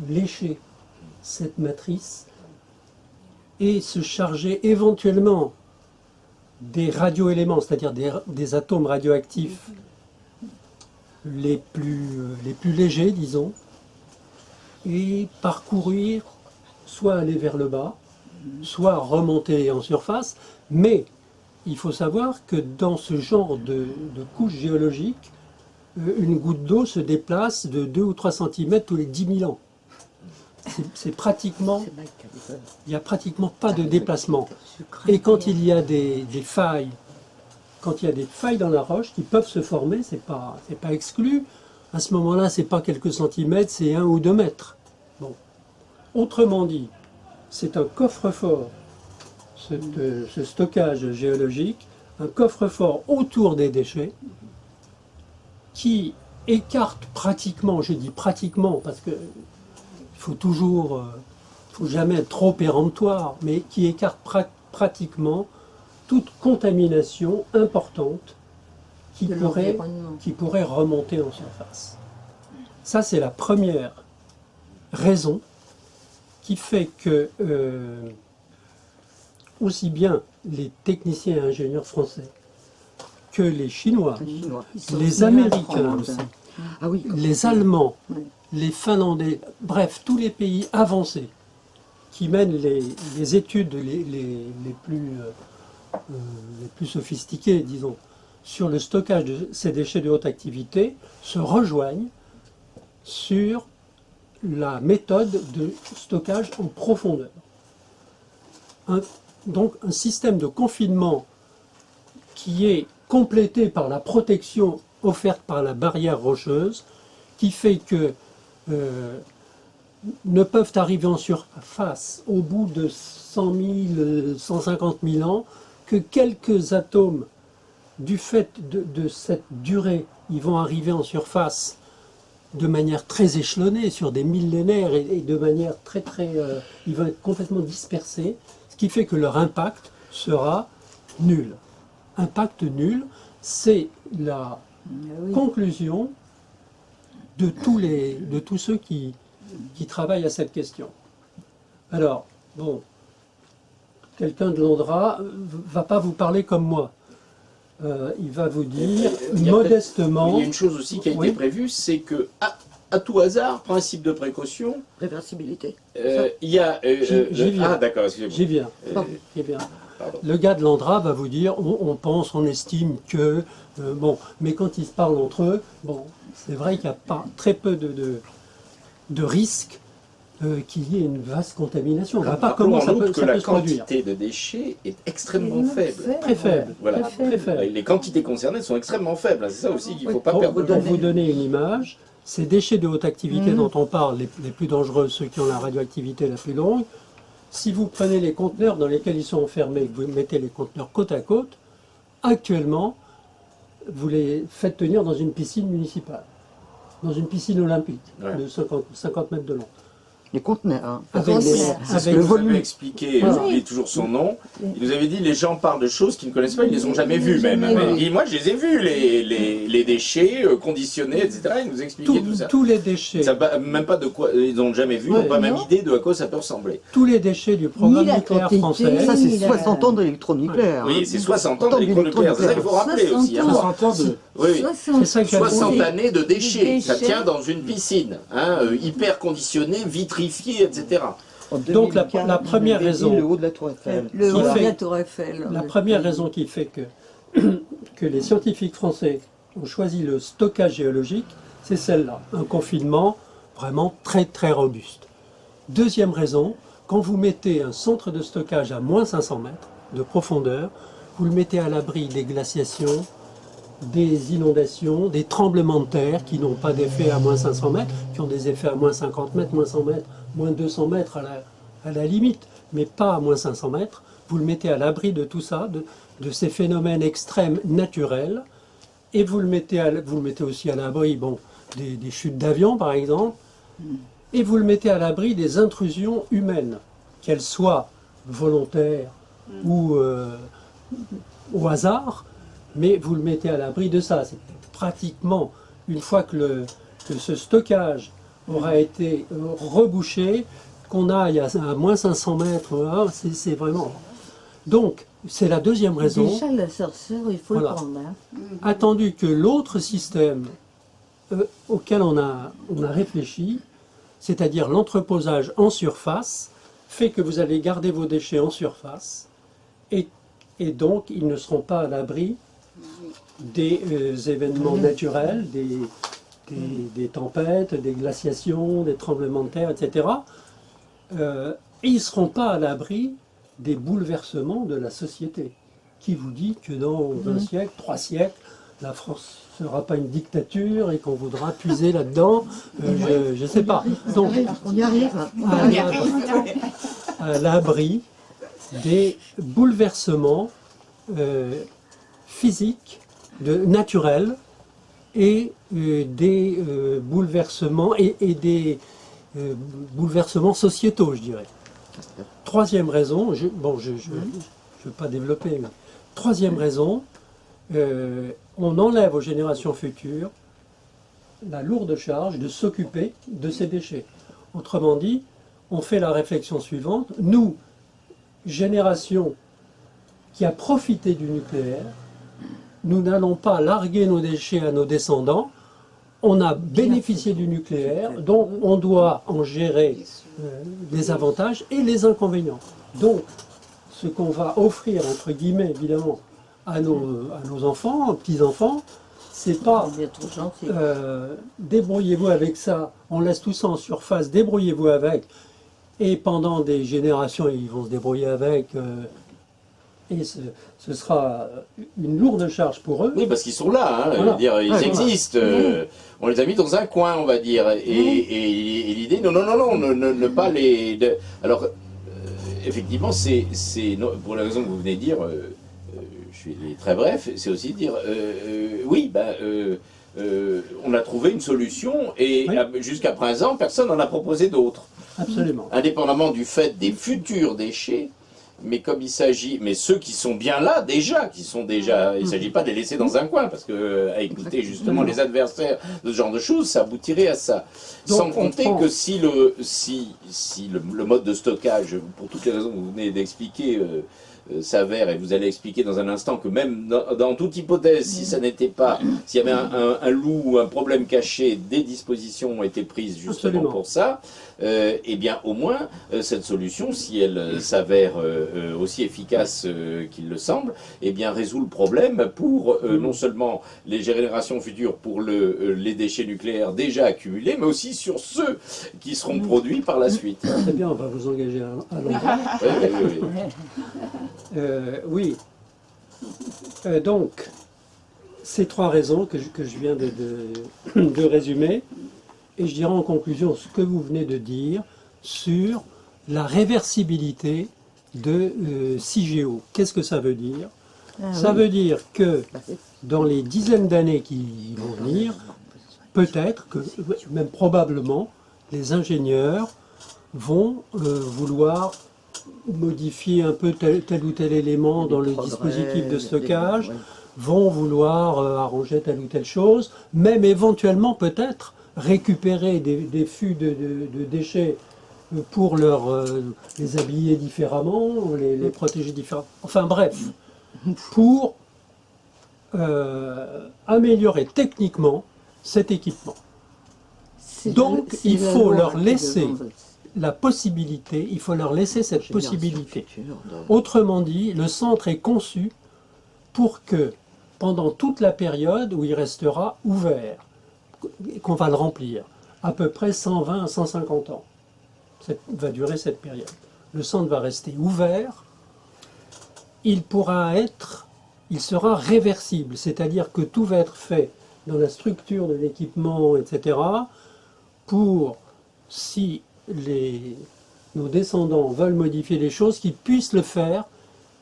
lécher cette matrice et se charger éventuellement des radioéléments, c'est-à-dire des atomes radioactifs les plus légers, disons, et parcourir, soit aller vers le bas, soit remonter en surface, mais il faut savoir que dans ce genre de couche géologique, une goutte d'eau se déplace de 2 ou 3 cm tous les 10 000 ans. C'est pratiquement, il n'y a pratiquement pas de déplacement. Et quand il y a des failles, quand il y a des failles dans la roche qui peuvent se former, c'est pas exclu. À ce moment-là, c'est pas quelques centimètres, c'est 1 ou 2 mètres. Bon. Autrement dit, c'est un coffre-fort, ce stockage géologique, un coffre-fort autour des déchets qui écarte pratiquement, je dis pratiquement parce que il faut toujours, faut jamais être trop péremptoire, mais qui écarte pratiquement toute contamination importante qui De pourrait, l'environnement. qui pourrait remonter en surface. Ça, c'est la première raison qui fait que aussi bien les techniciens et ingénieurs français que les Chinois, Les Chinois. Ils sont les venus à Américains prendre. aussi, Ah oui. les Allemands, Ouais. les Finlandais, bref, tous les pays avancés qui mènent les études les plus sophistiquées, disons, sur le stockage de ces déchets de haute activité, se rejoignent sur la méthode de stockage en profondeur. Donc un système de confinement qui est complété par la protection offerte par la barrière rocheuse, qui fait que ne peuvent arriver en surface au bout de 100 000, 150 000 ans que quelques atomes, du fait de cette durée, ils vont arriver en surface de manière très échelonnée, sur des millénaires, et de manière ils vont être complètement dispersés, ce qui fait que leur impact sera nul. Impact nul, c'est la oui. conclusion de tous ceux qui travaillent à cette question. Alors, bon, quelqu'un de l'Andra va pas vous parler comme moi. Il va vous dire Il y a modestement. Il y a une chose aussi qui a été Oui. prévue, c'est que, à tout hasard, principe de précaution, Réversibilité. il y a... J'y viens. Ah, d'accord, excusez-moi. J'y viens. J'y viens. Le gars de l'Andra va vous dire, on pense, on estime que, bon, mais quand ils se parlent entre eux, bon, c'est vrai qu'il y a pas très peu de risques qu'il y ait une vaste contamination. On ne voit pas comment ça peut que la se produire. quantité de déchets est extrêmement faible. Très faible. Voilà. Très faible. Les quantités concernées sont extrêmement faibles. C'est ça aussi qu'il ne faut pas Pour perdre de vous vue. donner une image, ces déchets de haute activité dont on parle, les plus dangereux, ceux qui ont la radioactivité la plus longue, si vous prenez les conteneurs dans lesquels ils sont enfermés, que vous mettez les conteneurs côte à côte, actuellement, vous les faites tenir dans une piscine municipale, dans une piscine olympique de 50 mètres de long. Les conteneurs. Hein. Avec Avec- C'est ce que le vous avez volume. expliqué, Voilà. j'oublie toujours son nom. Il nous avait dit les gens parlent de choses qu'ils ne connaissent pas, ils ne les ont jamais vues même. Jamais Il vues. dit, moi je les ai vus, les déchets conditionnés, etc. Il nous expliquait tout ça. Tous les déchets, Même pas de quoi, ils n'ont jamais vu, ils Ouais. n'ont pas même Non. idée de à quoi ça peut ressembler. tous les déchets du programme Ni la nucléaire quantité. français, Ça, c'est Il a- 60 ans d'électronucléaire. Oui, hein. c'est 60 ans Autant d'électronucléaire, c'est ça qu'il faut rappeler 60 aussi. hein. ans. 60 ans de... Oui, oui. c'est ça que 60 Oui. années de déchets, ça Déchets. tient dans une piscine, hyper conditionné, vitrifié, etc. En Donc, la 2015, première il avait dit raison- Le haut de la Tour Eiffel. Le Qui haut de fait- la Tour Eiffel. la première raison qui fait que les scientifiques français ont choisi le stockage géologique, c'est celle-là, un confinement vraiment très très robuste. Deuxième raison, quand vous mettez un centre de stockage à moins 500 mètres de profondeur, vous le mettez à l'abri des glaciations, des inondations, des tremblements de terre qui n'ont pas d'effet à moins 500 mètres, qui ont des effets à moins 50 mètres, moins 100 mètres, moins 200 mètres à la limite, mais pas à moins 500 mètres. Vous le mettez à l'abri de tout ça, de ces phénomènes extrêmes naturels, et vous le mettez aussi à l'abri des chutes d'avions, par exemple, et vous le mettez à l'abri des intrusions humaines, qu'elles soient volontaires ou au hasard, mais vous le mettez à l'abri de ça. C'est pratiquement, une fois que ce stockage aura été rebouché, qu'on aille à moins 500 mètres, voilà, c'est vraiment... Donc, c'est la deuxième raison. Déjà, la sorcière, il faut Voilà. le prendre. Hein. Attendu que l'autre système auquel on a réfléchi, c'est-à-dire l'entreposage en surface, fait que vous allez garder vos déchets en surface et donc ils ne seront pas à l'abri des événements naturels, des tempêtes, des glaciations, des tremblements de terre, etc. Et ils ne seront pas à l'abri des bouleversements de la société. Qui vous dit que dans 20 siècles, 3 siècles, la France ne sera pas une dictature et qu'on voudra puiser là-dedans. Je ne sais pas. Donc, On y arrive. à l'abri des bouleversements physiques, naturels, et des bouleversements et des bouleversements sociétaux, je dirais. Troisième raison, je ne veux pas développer, mais troisième raison, on enlève aux générations futures la lourde charge de s'occuper de ces déchets. Autrement dit, on fait la réflexion suivante. Nous, génération qui a profité du nucléaire, nous n'allons pas larguer nos déchets à nos descendants. On a bénéficié du nucléaire, donc on doit en gérer les avantages et les inconvénients. Donc, ce qu'on va offrir, entre guillemets, évidemment, à nos enfants, aux petits-enfants, c'est pas débrouillez-vous avec ça, on laisse tout ça en surface, débrouillez-vous avec, et pendant des générations, ils vont se débrouiller avec, et ce sera une lourde charge pour eux. Oui, parce qu'ils sont là, hein, Voilà. je veux dire, ils Ouais, existent. On les a mis dans un coin, on va dire. Et l'idée, non, ne pas les. Alors, effectivement, pour la raison que vous venez de dire, je suis très bref, c'est aussi de dire, oui, on a trouvé une solution et Oui. jusqu'à présent, personne n'en a proposé d'autres. Absolument. Indépendamment du fait des futurs déchets. Mais comme il s'agit, mais ceux qui sont bien là déjà, il ne s'agit pas de les laisser dans un coin, parce que à écouter justement les adversaires de ce genre de choses, ça aboutirait à ça. Donc, sans compter que si le mode de stockage, pour toutes les raisons que vous venez d'expliquer, s'avère, et vous allez expliquer dans un instant que même dans toute hypothèse, si ça n'était pas, s'il y avait un loup ou un problème caché, des dispositions ont été prises justement Absolument. pour ça, eh bien au moins cette solution, si elle s'avère aussi efficace qu'il le semble, eh bien résout le problème pour non seulement les générations futures, pour les déchets nucléaires déjà accumulés, mais aussi sur ceux qui seront produits par la suite. Très bien, on va vous engager à l'endroit. Oui. Oui. Donc, ces trois raisons que je viens de résumer, et je dirais en conclusion ce que vous venez de dire sur la réversibilité de CIGEO. Qu'est-ce que ça veut dire? Ça veut dire que dans les dizaines d'années qui vont venir, peut-être, même probablement, les ingénieurs vont vouloir modifier un peu tel ou tel élément dans le dispositif de stockage, vont vouloir arranger telle ou telle chose, même éventuellement peut-être récupérer des fûts de déchets pour les habiller différemment, les protéger différemment. Enfin bref, pour améliorer techniquement cet équipement. Donc il faut leur laisser la possibilité, il faut leur laisser cette possibilité. Autrement dit, le centre est conçu pour que pendant toute la période où il restera ouvert, qu'on va le remplir, à peu près 120 à 150 ans, va durer cette période. Le centre va rester ouvert, il sera réversible, c'est-à-dire que tout va être fait dans la structure de l'équipement, etc., pour, si nos descendants veulent modifier les choses, qu'ils puissent le faire,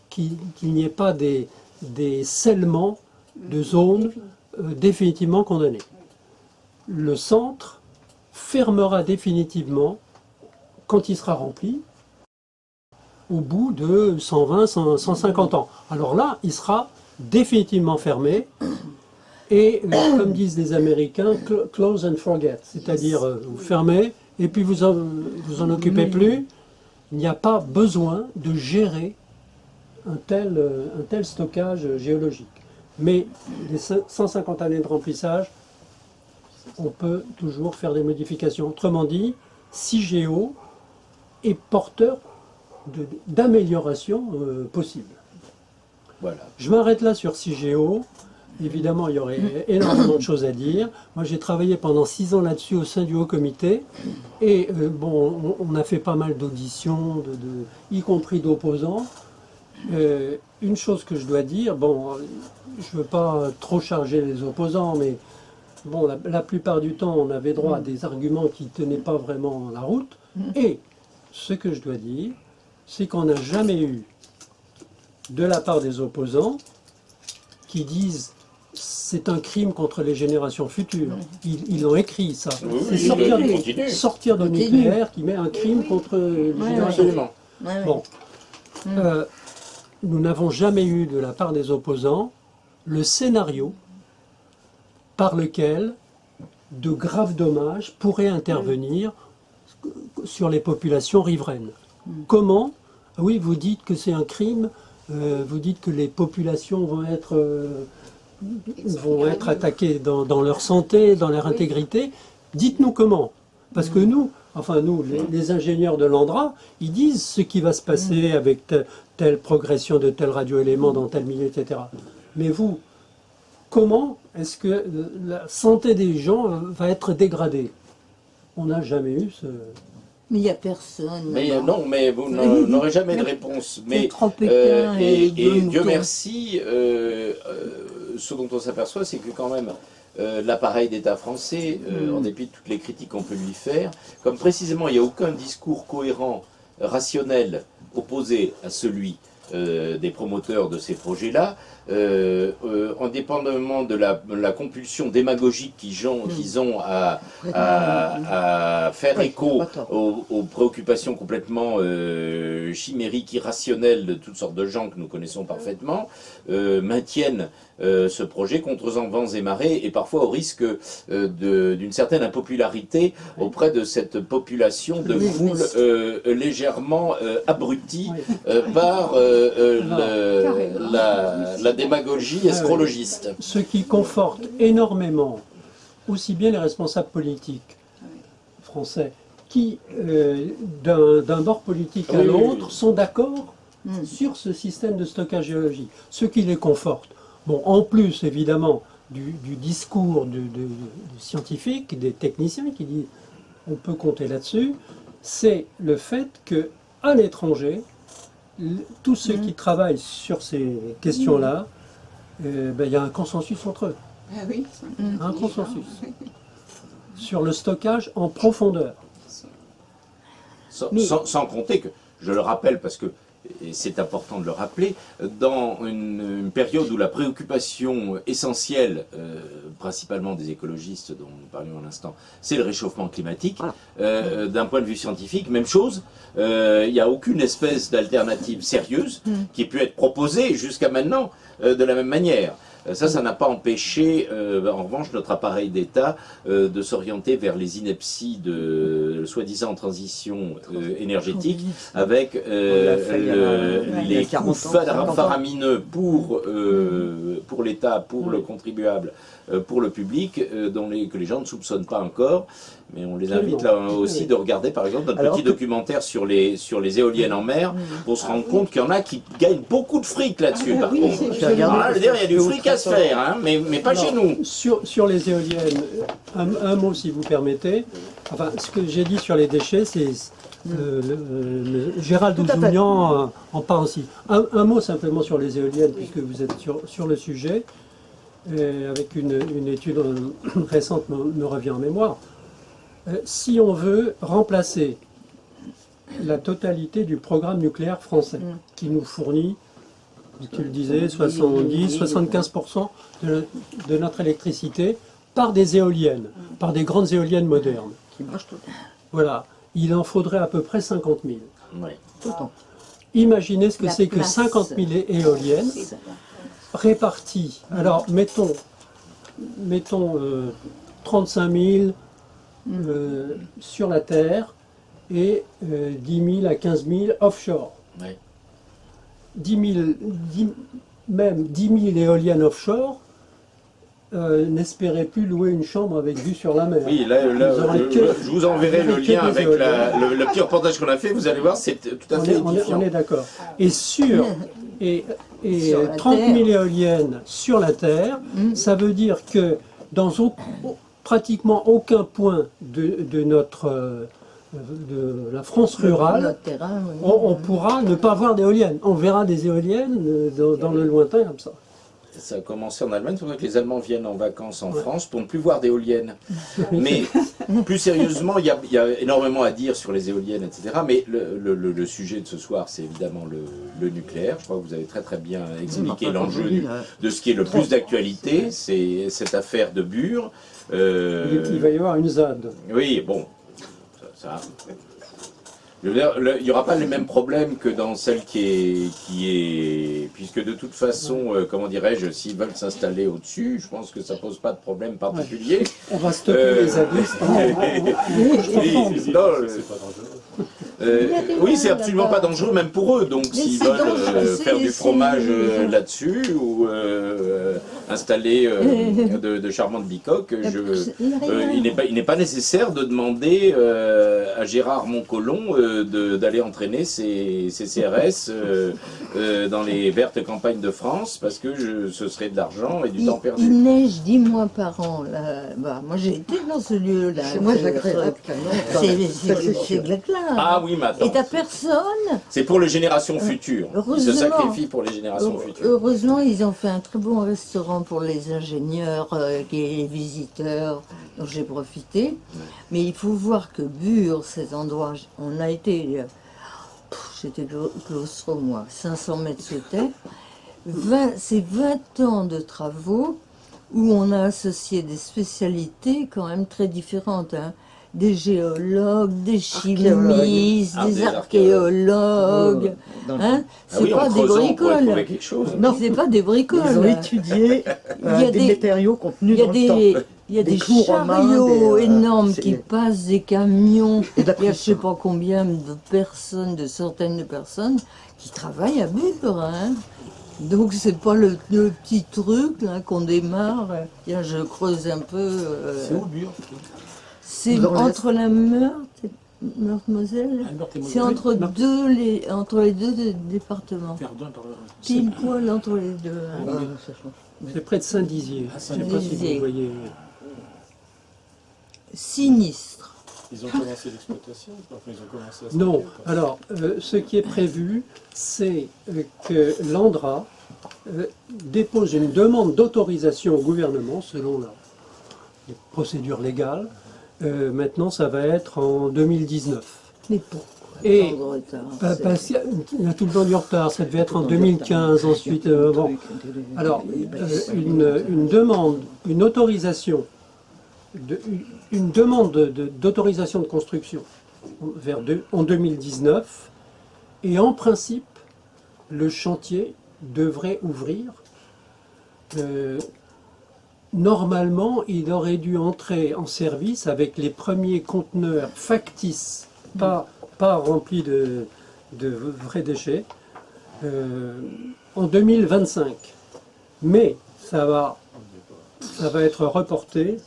qu'il n'y ait pas des scellements de zones définitivement condamnées. Le centre fermera définitivement quand il sera rempli, au bout de 120, 150 ans. Alors là, il sera définitivement fermé, et comme disent les Américains, close and forget, c'est-à-dire vous fermez, et puis vous en occupez plus. Il n'y a pas besoin de gérer un tel stockage géologique. Mais les 150 années de remplissage, on peut toujours faire des modifications. Autrement dit, CIGEO est porteur d'amélioration possible. Voilà. Je m'arrête là sur CIGEO. Évidemment, il y aurait énormément de choses à dire. Moi, j'ai travaillé pendant 6 ans là-dessus au sein du Haut Comité. Et on a fait pas mal d'auditions, y compris d'opposants. Une chose que je dois dire, je veux pas trop charger les opposants, mais bon, la plupart du temps, on avait droit à des arguments qui tenaient pas vraiment la route. Et ce que je dois dire, c'est qu'on n'a jamais eu, de la part des opposants, qui disent c'est un crime contre les générations futures. Ils ont écrit ça. Oui, C'est continue. sortir du nucléaire qui met un crime contre les générations futures. Absolument. Bon. Nous n'avons jamais eu de la part des opposants le scénario par lequel de graves dommages pourraient intervenir sur les populations riveraines. Comment? Oui, vous dites que c'est un crime, vous dites que les populations vont être attaquées dans leur santé, dans leur intégrité. Dites-nous comment. Parce que nous, les ingénieurs de l'ANDRA, ils disent ce qui va se passer avec telle progression de tel radioélément dans tel milieu, etc. Mais vous, comment est-ce que la santé des gens va être dégradée? On n'a jamais eu ce... Mais il n'y a personne. Mais non, mais vous n'aurez jamais de réponse. Mais trop Pékin et et Dieu Mouton. merci, ce dont on s'aperçoit, c'est que quand même l'appareil d'État français, en dépit de toutes les critiques qu'on peut lui faire, comme précisément il n'y a aucun discours cohérent, rationnel, opposé à celui des promoteurs de ces projets-là, indépendamment de la compulsion démagogique qu'ils ont à faire écho aux préoccupations complètement chimériques, irrationnelles de toutes sortes de gens que nous connaissons parfaitement, maintiennent ce projet contre vents et marées, et parfois au risque d'une certaine impopularité auprès de cette population de foule légèrement abrutie par la démagogie escrologiste. Ce qui conforte énormément aussi bien les responsables politiques français qui, d'un bord politique à l'autre, sont d'accord sur ce système de stockage géologique. Ce qui les conforte. Bon, en plus, évidemment, du discours des scientifiques, des techniciens qui disent on peut compter là-dessus, c'est le fait qu'à l'étranger, tous ceux qui travaillent sur ces questions-là, il y a un consensus entre eux. Ah oui. Un consensus. Sur le stockage en profondeur. Sans compter que, je le rappelle parce que et c'est important de le rappeler, dans une période où la préoccupation essentielle, principalement des écologistes dont nous parlions à l'instant, c'est le réchauffement climatique, d'un point de vue scientifique, même chose, il n'y a aucune espèce d'alternative sérieuse qui ait pu être proposée jusqu'à maintenant de la même manière. Ça n'a pas empêché, en revanche, notre appareil d'État de s'orienter vers les inepties de soi-disant transition énergétique, avec les coûts faramineux pour l'État, pour le contribuable, pour le public, que les gens ne soupçonnent pas encore. Mais on les invite là aussi de regarder, par exemple, notre petit documentaire sur les éoliennes en mer, pour se rendre compte qu'il y en a qui gagnent beaucoup de fric là-dessus, par contre. Il y a du fric à se faire, hein, mais pas chez nous. Sur les éoliennes, un mot si vous permettez. Enfin, ce que j'ai dit sur les déchets, c'est... Gérald Ouzounian en parle aussi. Un mot simplement sur les éoliennes, puisque vous êtes sur le sujet, avec une étude récente me revient en mémoire. Si on veut remplacer la totalité du programme nucléaire français, qui nous fournit, tu le disais, 70-75% de notre électricité par des éoliennes, par des grandes éoliennes modernes. Voilà, il en faudrait à peu près 50 000. Imaginez ce que c'est que 50 000 éoliennes réparties. Alors, mettons 35 000 sur la Terre et 10 000 à 15 000 offshore. Ouais. 10 000 éoliennes offshore, n'espérez plus louer une chambre avec vue sur la mer. Oui, là, je vous enverrai le lien avec le petit reportage qu'on a fait, vous allez voir, c'est tout à fait édifiant. On est d'accord. Et 30 000 éoliennes sur la Terre, ça veut dire que dans pratiquement aucun point de la France rurale, on pourra ne pas voir d'éoliennes. On verra des éoliennes dans le lointain comme ça. Ça a commencé en Allemagne, c'est pour ça que les Allemands viennent en vacances en France pour ne plus voir d'éoliennes. Mais plus sérieusement, il y a énormément à dire sur les éoliennes, etc. Mais le sujet de ce soir, c'est évidemment le nucléaire. Je crois que vous avez très très bien expliqué l'enjeu de ce qui est le plus d'actualité, c'est cette affaire de Bure. Il va y avoir une ZAD. Oui, bon, ça je veux dire, il n'y aura pas les mêmes problèmes que dans celle qui est puisque de toute façon, comment dirais-je, s'ils veulent s'installer au-dessus, je pense que ça pose pas de problème particulier. On va stopper les abus. Oui, c'est absolument pas dangereux, même pour eux. Donc, s'ils veulent faire du fromage là-dessus ou installer de charmantes bicoques, il n'est pas nécessaire de demander à Gérard Moncolon d'aller entraîner ses CRS dans les vertes campagnes de France, parce que ce serait de l'argent et du temps perdu. Il neige 10 mois par an. Là. Bah, moi, j'ai été dans ce lieu-là. Moi, j'agréerais. C'est Glacla. Ah oui, mais attends. Et t'as personne. C'est pour les générations futures. Ils se Heureusement. sacrifient pour les générations futures. Heureusement, ils ont fait un très bon restaurant pour les ingénieurs et les visiteurs, dont j'ai profité. Mais il faut voir que Bure, ces endroits, on a été, j'étais claustro moi, 500 mètres sous terre. C'est 20 ans de travaux où on a associé des spécialités quand même très différentes. Hein. Des géologues, des chimistes, des archéologues. Hein? C'est pas des bricoles. Non, c'est pas des bricoles. Ils ont étudié des matériaux contenus dans le temps. Il y a des clous chariots romains, énormes qui passent, des camions. Il y a je sais pas combien de personnes, de centaines de personnes qui travaillent à Bure. Hein. Donc c'est pas le petit truc là qu'on démarre. Tiens, je creuse un peu. C'est où Bure? C'est entre la Meurthe et Meurthe-Moselle. C'est entre les deux départements. Verdun, par là. Pile poil entre les deux. Hein. C'est près de Saint-Dizier. Je ne sais pas si vous voyez. Sinistre. Ils ont commencé l'exploitation? Enfin, ils ont commencé à Non. Alors, ce qui est prévu, c'est que l'ANDRA dépose une demande d'autorisation au gouvernement selon les procédures légales. Maintenant, ça va être en 2019. Mais pourquoi Et tant de retard, parce qu'il y a tout le temps du retard. Ça devait être en 2015 ensuite. Bon. Alors, une demande, une autorisation, une demande d'autorisation de construction en 2019. Et en principe, le chantier devrait ouvrir. Normalement, il aurait dû entrer en service avec les premiers conteneurs factices, pas remplis de vrais déchets, en 2025. Mais ça va être reporté.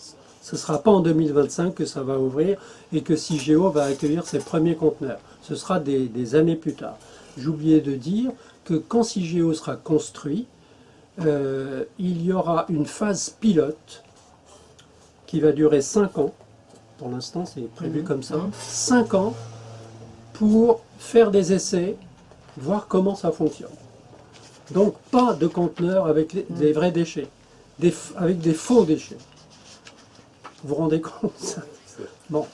Ce ne sera pas en 2025 que ça va ouvrir et que Cigéo va accueillir ses premiers conteneurs. Ce sera des années plus tard. J'oubliais de dire que quand Cigéo sera construit, il y aura une phase pilote qui va durer 5 ans. Pour l'instant, c'est prévu comme ça. 5 ans pour faire des essais, voir comment ça fonctionne. Donc, pas de conteneurs avec des vrais déchets, avec des faux déchets. Vous vous rendez compte ça? Bon.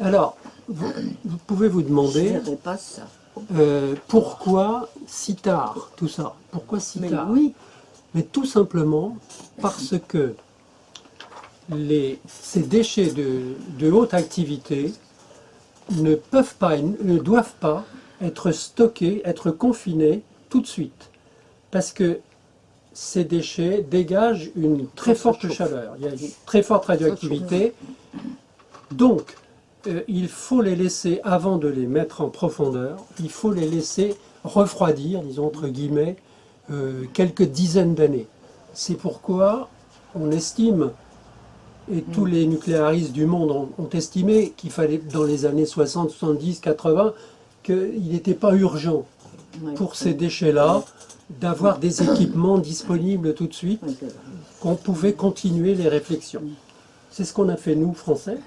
Alors, vous pouvez vous demander... Je dirais pas ça. Pourquoi si tard, tout ça? Pourquoi si tard? Oui. Mais tout simplement parce que ces déchets de haute activité ne peuvent pas, ne doivent pas être stockés, être confinés tout de suite. Parce que ces déchets dégagent une très forte chaleur. Il y a une très forte radioactivité. Donc, il faut les laisser, avant de les mettre en profondeur, il faut les laisser refroidir, disons entre guillemets, quelques dizaines d'années. C'est pourquoi on estime, et tous les nucléaristes du monde ont estimé qu'il fallait, dans les années 60, 70, 80, qu'il n'était pas urgent pour ces déchets-là d'avoir des équipements disponibles tout de suite, qu'on pouvait continuer les réflexions. C'est ce qu'on a fait nous, Français.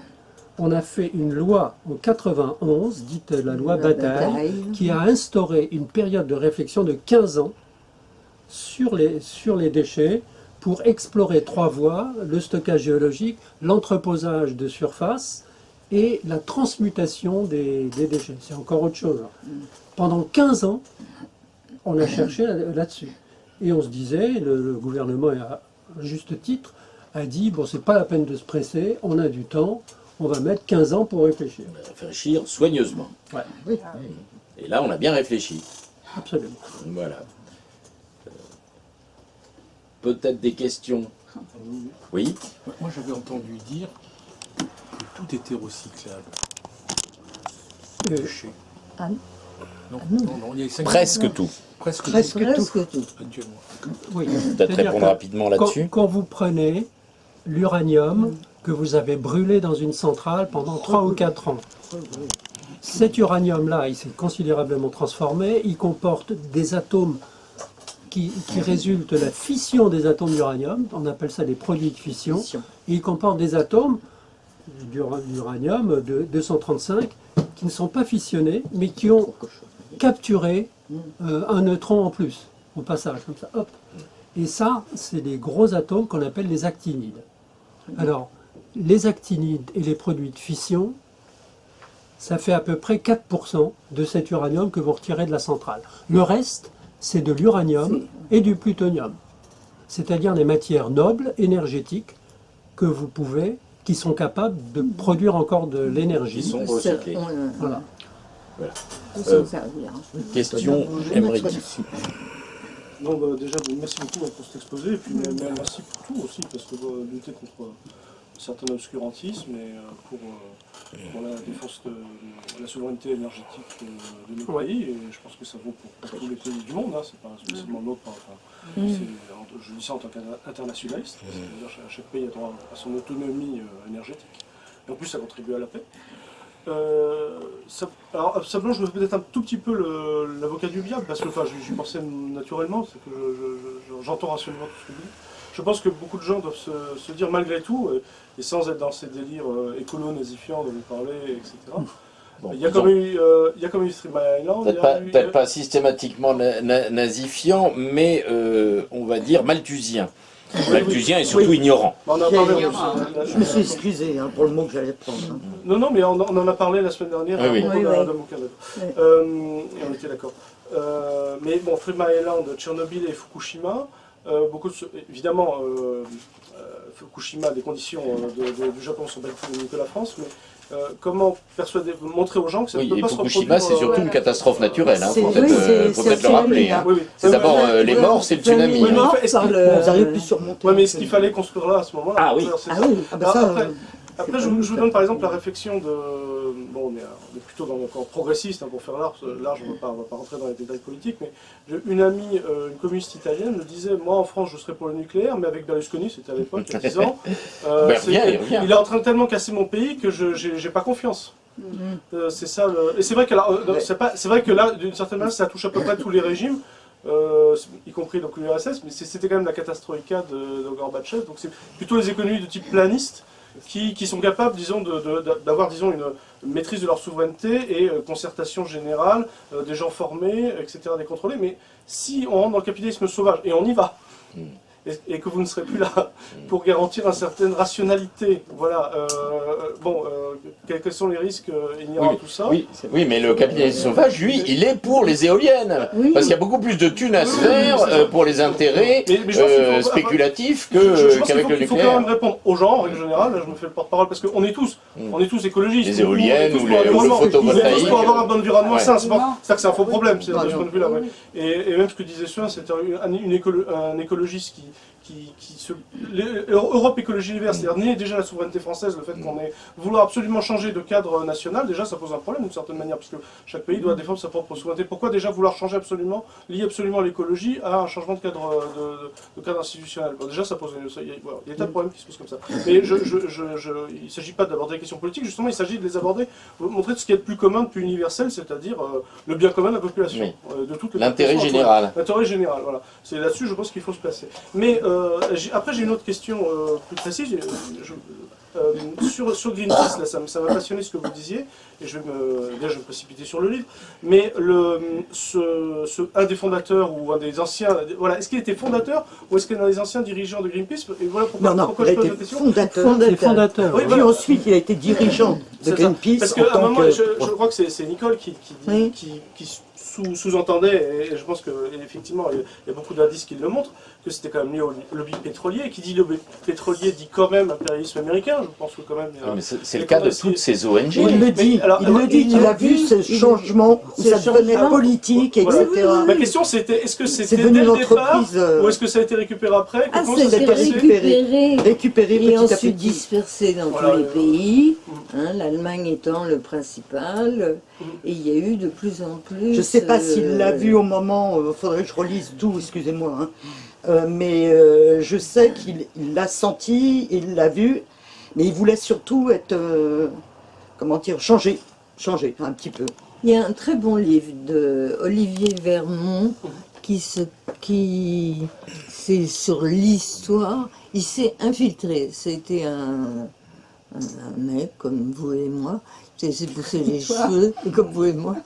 On a fait une loi en 91, dite la loi Bataille, qui a instauré une période de réflexion de 15 ans sur les déchets pour explorer 3 voies, le stockage géologique, l'entreposage de surface et la transmutation des déchets. C'est encore autre chose. Pendant 15 ans, on a cherché là-dessus. Et on se disait, le gouvernement, à juste titre, a dit, bon, c'est pas la peine de se presser, on a du temps, on va mettre 15 ans pour réfléchir. On va réfléchir soigneusement. Ouais. Et là, on a bien réfléchi. Absolument. Voilà. Peut-être des questions? Oui. Moi, j'avais entendu dire que tout était recyclable. Déchets. Ah, Non, non. non, il y a 5 Presque tout. Presque tout, presque tout. actuellement. Oui. Peut-être C'est-à-dire répondre que rapidement là-dessus. Quand vous prenez l'uranium que vous avez brûlé dans une centrale pendant 3 ou 4 ans, cet uranium-là, il s'est considérablement transformé, il comporte des atomes qui résultent de la fission des atomes d'uranium, on appelle ça des produits de fission, et il comporte des atomes d'uranium de 235 qui ne sont pas fissionnés, mais qui ont capturé un neutron en plus, au passage, comme ça, hop. Et ça, c'est des gros atomes qu'on appelle les actinides. Alors, les actinides et les produits de fission, ça fait à peu près 4% de cet uranium que vous retirez de la centrale. Le reste, c'est de l'uranium et du plutonium. C'est-à-dire des matières nobles, énergétiques, que vous pouvez, qui sont capables de produire encore de l'énergie. Ils sont recyclés. Voilà. Voilà. Ça servir. Question, Émeric. Non, déjà, merci beaucoup pour cet exposé, et puis merci pour tout aussi, parce que lutter contre un certain obscurantisme et pour la défense de la souveraineté énergétique de nos pays, et je pense que ça vaut pour tous les pays du monde, hein, c'est pas spécialement l'autre. Je dis ça en tant qu'internationaliste, c'est-à-dire que chaque pays a droit à son autonomie énergétique, et en plus ça contribue à la paix. Alors, simplement, je me fais peut-être un tout petit peu l'avocat du diable, parce que j'y pensais naturellement, c'est que j'entends absolument tout ce que vous dites. Je pense que beaucoup de gens doivent se dire malgré tout, et sans être dans ces délires écolo-nazifiants dont vous parlez, etc. Bon, il y a comme eu Three Mile Island. Peut-être pas systématiquement nazifiant, mais on va dire malthusien. Malthusien et surtout ignorant. On en a parlé, Je me suis excusé pour le mot que j'allais prendre. Non, mais on en a parlé la semaine dernière à propos de mon Canada. Et on était d'accord. Mais bon, Three Mile Island, Tchernobyl et Fukushima, évidemment, Fukushima, des conditions du Japon sont pas plus que la France, mais comment montrer aux gens que ça ne peut pas se reproduire. Fukushima, c'est surtout une catastrophe naturelle, hein, faut c'est peut-être le rappeler. Hein. C'est d'abord les morts, c'est le tsunami. Vous n'arrivez plus surmonter. Oui, mais ce qu'il fallait construire là à ce moment-là. Ah oui. Après, je vous donne par exemple la réflexion de... Bon, on est plutôt dans le camp progressiste pour faire large, on ne va pas rentrer dans les détails politiques, mais une amie, une communiste italienne, me disait, moi en France je serais pour le nucléaire, mais avec Berlusconi, c'était à l'époque, il y a 10 ans, il est en train de tellement casser mon pays que j'ai pas confiance. C'est ça Et c'est vrai que là, d'une certaine manière, ça touche à peu près tous les régimes, y compris donc l'URSS, mais c'était quand même la catastrophica de Gorbatchev, donc c'est plutôt les économies de type planiste qui sont capables, disons, d'avoir, disons, une maîtrise de leur souveraineté et concertation générale, des gens formés, etc., des contrôlés. Mais si on rentre dans le capitalisme sauvage, et on y va, et que vous ne serez plus là pour garantir une certaine rationalité, voilà, quels sont les risques inhérents à tout ça? Oui, mais le capitalisme sauvage, lui, il est pour les éoliennes. Parce qu'il y a beaucoup plus de thunes à se faire pour les intérêts spéculatifs qu'avec le nucléaire. Il faut quand même répondre aux gens, en règle générale, là je me fais le porte-parole, parce qu'on est tous écologistes. Les éoliennes ou le photovoltaïque. tous pour avoir un bon environnement sain, c'est que c'est un faux problème, c'est de ce point de vue-là. Et même ce que disait Suin, c'était un écologiste Europe Écologie Univers, c'est-à-dire nier déjà la souveraineté française, le fait qu'on ait vouloir absolument changer de cadre national, déjà ça pose un problème d'une certaine manière, parce que chaque pays doit défendre sa propre souveraineté. Pourquoi déjà vouloir changer lier absolument l'écologie à un changement de cadre, de cadre institutionnel? Déjà ça pose il y a des tas de problèmes qui se posent comme ça. Mais il ne s'agit pas d'aborder les questions politiques, justement il s'agit de les aborder, montrer ce qui est de plus commun, de plus universel, c'est-à-dire le bien commun de la population. De toute l'intérêt général. L'intérêt général, voilà. C'est là-dessus je pense qu'il faut se placer. Mais après j'ai une autre question plus précise. Sur Greenpeace, là, ça m'a passionné ce que vous disiez, et je vais me précipiter sur le livre, mais un des fondateurs ou un des anciens, voilà, est-ce qu'il était fondateur ou est-ce qu'il est un des anciens dirigeants de Greenpeace? Et voilà pourquoi il a je pose été la question. fondateur. Oui, Puis voilà. ensuite, il a été dirigeant de Greenpeace. Parce qu'à un moment, je crois que c'est Nicole qui sous-entendait, et je pense qu'effectivement, il y a beaucoup d'indices qui le montrent, que c'était quand même lié au lobby pétrolier, et qui dit lobby pétrolier dit quand même impérialisme américain, je pense que quand même... Mais c'est le cas de toutes ces ONG. Il le dit, il a vu ce changement où ça devenait politique, etc. Ma question c'était, est-ce que c'était dès devenu le départ, l'entreprise, ou est-ce que ça a été récupéré après? Ah, Comment ça a ça s'est été passé? récupéré et petit à ensuite petit. dispersé dans Voilà, tous les pays, hein, l'Allemagne étant le principal, et il y a eu de plus en plus... Je ne sais pas s'il l'a vu au moment, il faudrait que je relise tout, excusez-moi, hein. Mais je sais qu'il l'a senti, il l'a vu, mais il voulait surtout être, comment dire, changer un petit peu. Il y a un très bon livre de Olivier Vermont c'est sur l'histoire. Il s'est infiltré. C'était un mec comme vous et moi. Il s'est poussé les cheveux comme vous et moi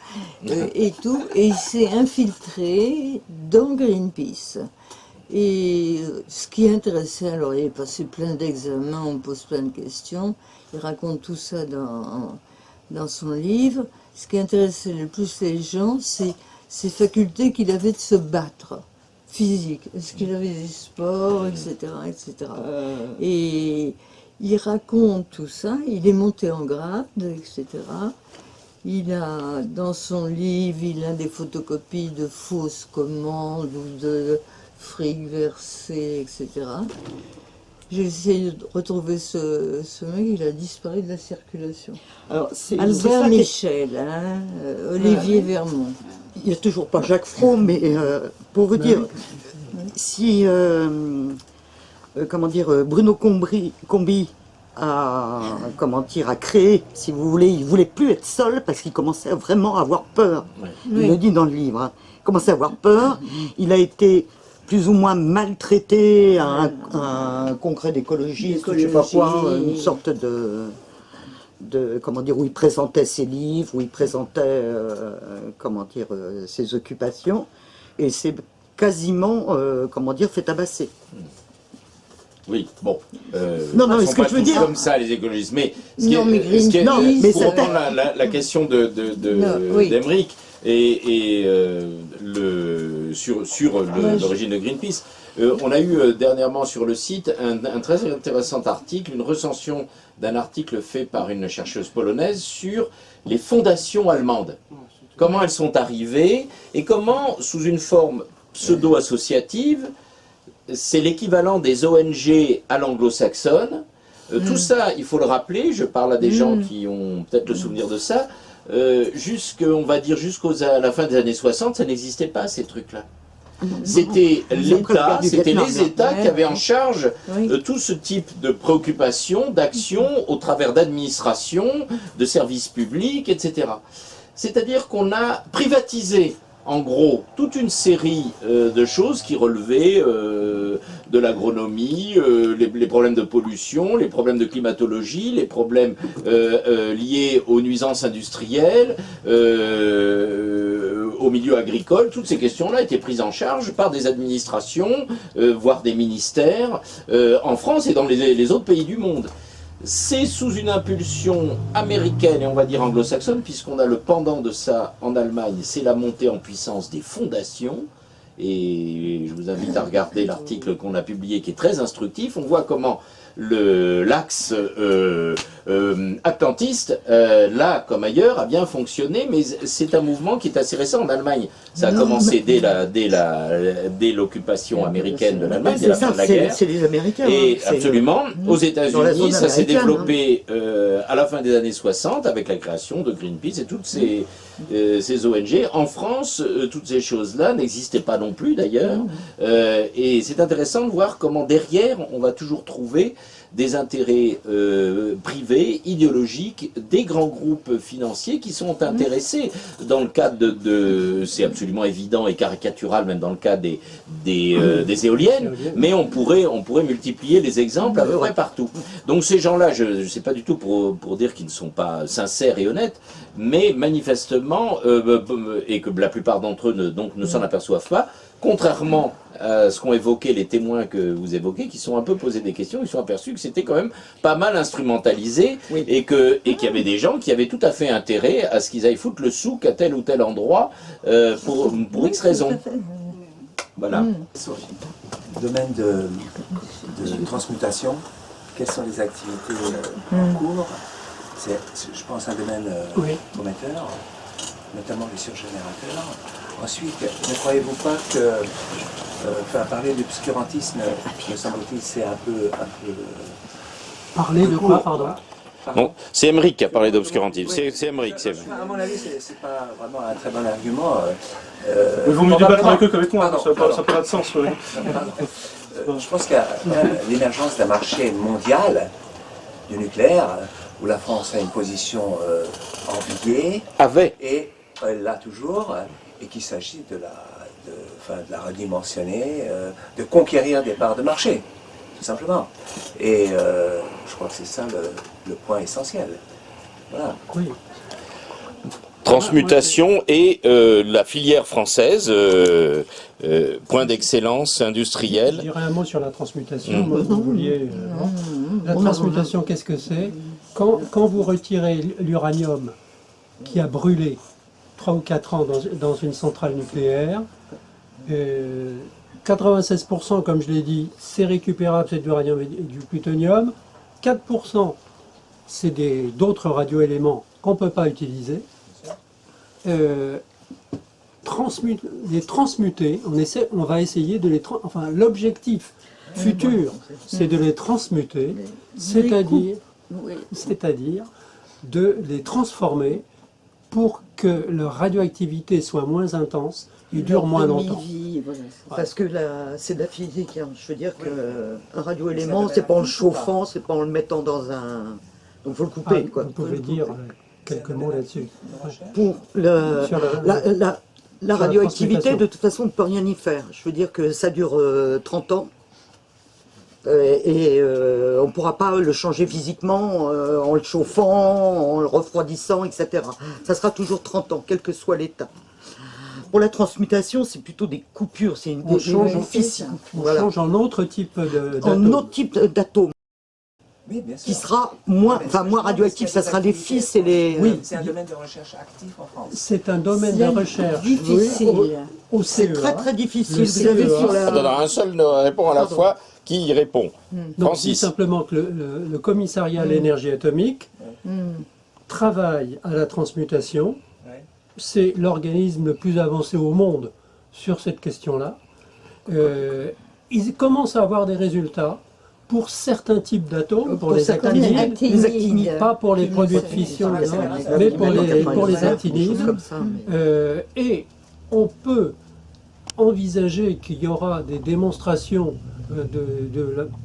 et tout. Et il s'est infiltré dans Greenpeace. Et ce qui intéressait, alors il est passé plein d'examens, on pose plein de questions. Il raconte tout ça dans son livre. Ce qui intéressait le plus les gens, c'est ces facultés qu'il avait de se battre, physique. Est-ce qu'il avait des sports, etc., etc. Et il raconte tout ça, il est monté en grade, etc. Il a, dans son livre, il a des photocopies de fausses commandes ou de fric versé, etc. J'ai essayé de retrouver ce mec, il a disparu de la circulation. Alors, Albert Michel, hein, Olivier Vermont. Il n'y a toujours pas Jacques Fro, mais pour vous dire, si comment dire, Bruno Combi a, comment dire, a créé, si vous voulez, il voulait plus être seul parce qu'il commençait vraiment à avoir peur. Il le dit dans le livre. Hein. Il commençait à avoir peur. Il a été plus ou moins maltraité à un congrès d'écologistes, je ne sais pas quoi, une sorte de comment dire, où il présentait ses livres, où il présentait comment dire, ses occupations, et c'est quasiment comment dire, fait tabasser. Oui, bon. Non, ils mais sont ce que pas je veux tous dire, comme ça, les écologistes. Mais pour ça reprendre la question d'Emeric et sur l'origine de Greenpeace, on a eu dernièrement sur le site un très intéressant article, une recension d'un article fait par une chercheuse polonaise sur les fondations allemandes. Comment elles sont arrivées et comment, sous une forme pseudo-associative, c'est l'équivalent des ONG à l'anglo-saxonne. Tout ça, il faut le rappeler, je parle à des gens qui ont peut-être le souvenir de ça, on va dire jusqu'à la fin des années 60, ça n'existait pas ces trucs-là. C'était l'État, c'était les États qui avaient en charge tout ce type de préoccupations, d'actions au travers d'administrations, de services publics, etc. C'est-à-dire qu'on a privatisé en gros toute une série de choses qui relevaient de l'agronomie, les problèmes de pollution, les problèmes de climatologie, les problèmes liés aux nuisances industrielles, au milieu agricole. Toutes ces questions-là étaient prises en charge par des administrations, voire des ministères, en France et dans les autres pays du monde. C'est sous une impulsion américaine et on va dire anglo-saxonne, puisqu'on a le pendant de ça en Allemagne, c'est la montée en puissance des fondations. Et je vous invite à regarder l'article qu'on a publié qui est très instructif. On voit comment l'axe atlantiste, là comme ailleurs, a bien fonctionné, mais c'est un mouvement qui est assez récent en Allemagne. Ça a commencé dès l'occupation américaine de l'Allemagne, dès la fin de la guerre. C'est les Américains. Et absolument, aux États-Unis, ça s'est américaine, développé à la fin des années 60 avec la création de Greenpeace et toutes ces ONG. En France, toutes ces choses-là n'existaient pas non plus d'ailleurs. Et c'est intéressant de voir comment derrière, on va toujours trouver des intérêts privés privée, idéologique, des grands groupes financiers qui sont intéressés dans le cadre c'est absolument évident et caricatural même dans le cas des éoliennes, mais on pourrait multiplier les exemples à peu près partout. Donc ces gens-là, je ne sais pas du tout pour dire qu'ils ne sont pas sincères et honnêtes, mais manifestement, et que la plupart d'entre eux ne s'en aperçoivent pas, contrairement à ce qu'ont évoqué les témoins que vous évoquez, qui sont un peu posés des questions, ils sont aperçus que c'était quand même pas mal instrumentalisé, et qu'il y avait des gens qui avaient tout à fait intérêt à ce qu'ils aillent foutre le souk à tel ou tel endroit pour X raisons. Voilà. Sophie, domaine de transmutation, quelles sont les activités en cours? C'est, je pense, un domaine prometteur, notamment les surgénérateurs. Ensuite, ne croyez-vous pas que parler d'obscurantisme, me semble-t-il, c'est un peu Parler de quoi, pardon? Bon, c'est Emmerich qui a parlé d'obscurantisme. C'est Emmerich. À mon avis, c'est pas vraiment un très bon argument. Il vaut mieux débattre avec eux qu'avec moi, ça n'a pas de sens. Oui. Je pense qu'il y a l'émergence d'un marché mondial du nucléaire, où la France a une position enviée, et elle l'a toujours, et qu'il s'agit de la redimensionner, de conquérir des parts de marché, tout simplement. Et je crois que c'est ça le point essentiel. Voilà. Oui. Transmutation et la filière française, point d'excellence industrielle. Je dirais un mot sur la transmutation. Moi, vous vouliez, la transmutation, qu'est-ce que c'est? Quand vous retirez l'uranium qui a brûlé 3 ou 4 ans dans une centrale nucléaire, 96%, comme je l'ai dit, c'est récupérable, c'est de l'uranium et du plutonium. 4%, c'est d'autres radioéléments qu'on ne peut pas utiliser. Les transmuter, on va essayer de les enfin l'objectif futur, c'est de les transmuter, c'est-à-dire de les transformer pour que leur radioactivité soit moins intense et dure moins longtemps. Parce que c'est de la physique, hein. Je veux dire qu'un radioélément, c'est pas en le chauffant, c'est pas en le mettant dans un... Donc il faut le couper, quoi. Vous pouvez dire quelques mots là-dessus. Pour la radioactivité, de toute façon, on ne peut rien y faire. Je veux dire que ça dure 30 ans. On ne pourra pas le changer physiquement en le chauffant, en le refroidissant, etc. Ça sera toujours 30 ans, quel que soit l'état. Pour la transmutation, c'est plutôt des coupures, c'est une change en autre type d'atome. En autre type d'atome. Oui, qui sera moins radioactif, ça sera les fils et les... Oui, c'est un domaine de recherche actif en France. C'est un domaine de recherche difficile. C'est très très difficile. Vous avez sur la... Attends, un seul répond à la fois. Qui y répond? Donc, je dis simplement que le commissariat à l'énergie atomique travaille à la transmutation. C'est l'organisme le plus avancé au monde sur cette question-là. Ils commencent à avoir des résultats pour certains types d'atomes, pour les actinides, pas pour les produits de fission, mais pour les actinides. Et on peut envisager qu'il y aura des démonstrations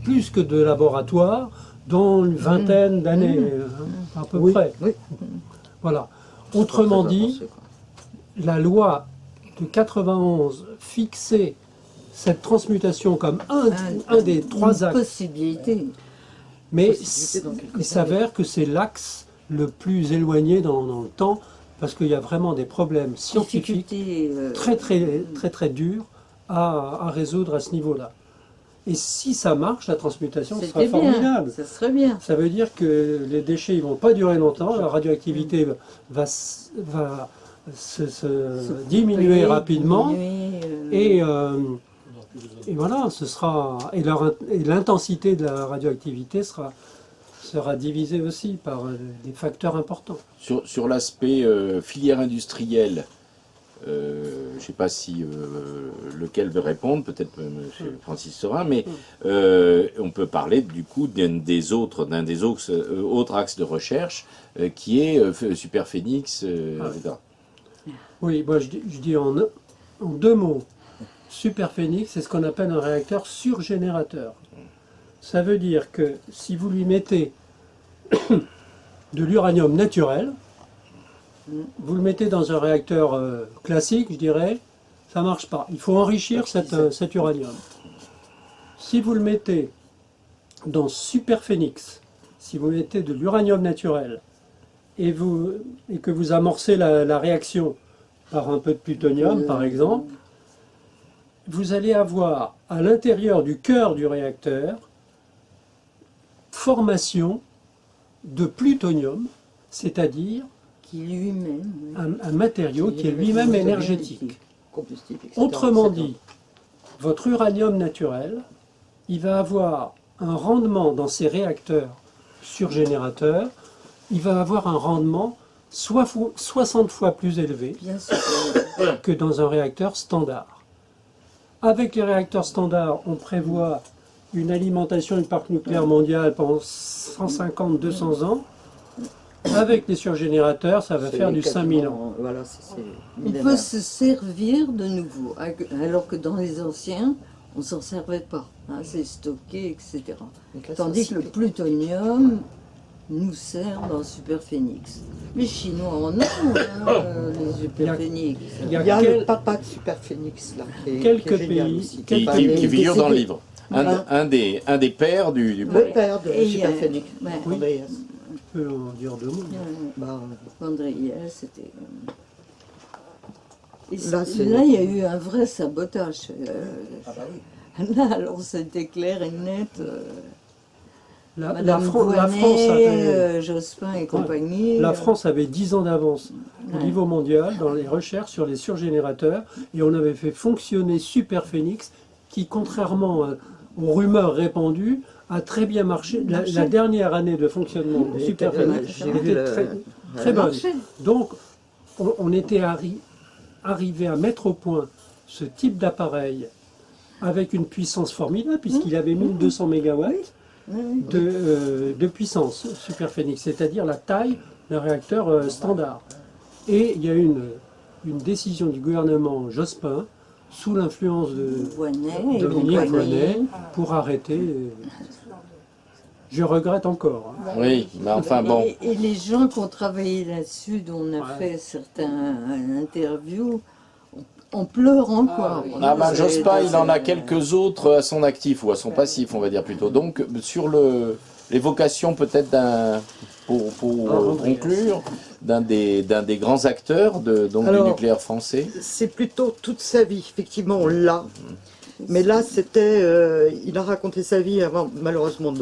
plus que de laboratoire dans une vingtaine d'années, à peu près. Voilà. Autrement dit, la loi de 91 fixait cette transmutation comme un des 3 axes. Possibilité. Mais il s'avère que c'est l'axe le plus éloigné dans le temps, parce qu'il y a vraiment des problèmes scientifiques très durs à résoudre à ce niveau-là. Et si ça marche, la transmutation sera formidable. Ça serait bien. Ça veut dire que les déchets ne vont pas durer longtemps, la radioactivité va se diminuer rapidement, et voilà, et l'intensité de la radioactivité sera divisée aussi par des facteurs importants. Sur l'aspect filière industrielle, je ne sais pas si lequel veut répondre, peut-être M. Francis Serin, mais on peut parler du coup d'un des autres axes de recherche qui est Superphénix, etc. Oui, moi je dis en 2 mots. Superphénix, c'est ce qu'on appelle un réacteur surgénérateur. Ça veut dire que si vous lui mettez de l'uranium naturel. Vous le mettez dans un réacteur classique, je dirais, ça ne marche pas. Il faut enrichir cet uranium. Si vous le mettez dans Superphénix, si vous mettez de l'uranium naturel et que vous amorcez la réaction par un peu de plutonium, par exemple, vous allez avoir à l'intérieur du cœur du réacteur formation de plutonium, c'est-à-dire qui lui-même, un matériau qui est lui-même énergétique. Combustible, etc., Autrement etc. dit, votre uranium naturel, il va avoir un rendement dans ces réacteurs surgénérateurs, il va avoir un rendement 60 fois plus élevé que dans un réacteur standard. Avec les réacteurs standards, on prévoit une alimentation du parc nucléaire mondial pendant 150-200 ans. Avec les surgénérateurs, ça va faire du 5000 ans. Voilà, on peut se servir de nouveau, alors que dans les anciens, on ne s'en servait pas. Hein, c'est stocké, etc. Tandis que le plutonium nous sert dans Superphénix. Les Chinois en ont, les Superphénix. Il y a le papa de Superphénix, là, quelques pays qui figure dans le livre. Un des pères du Le père de Superphénix. Oui. On peut en dire deux mots. Andréas, c'était... Là, il y a eu un vrai sabotage. Là, alors c'était clair et net. La France avait, Jospin et compagnie. La France avait 10 ans d'avance au niveau mondial dans les recherches sur les surgénérateurs et on avait fait fonctionner Superphénix qui, contrairement aux rumeurs répandues, a très bien marché. La dernière année de fonctionnement de Superphénix était très bonne. Donc, on était arrivé à mettre au point ce type d'appareil avec une puissance formidable, puisqu'il avait 1200 MW de puissance, Superphénix, c'est-à-dire la taille d'un réacteur standard. Et il y a eu une décision du gouvernement Jospin, sous l'influence de Dominique Voynet, pour arrêter. Je regrette encore. Hein. Oui, mais enfin bon. Et les gens qui ont travaillé là-dessus, dont on a fait certains interviews, on pleure encore. Jospin, il en a quelques autres à son actif, ou à son passif, on va dire plutôt. Donc, sur l'évocation peut-être pour conclure, d'un des grands acteurs du nucléaire français. C'est plutôt toute sa vie, effectivement, on l'a. Mais là, c'était... il a raconté sa vie avant, malheureusement,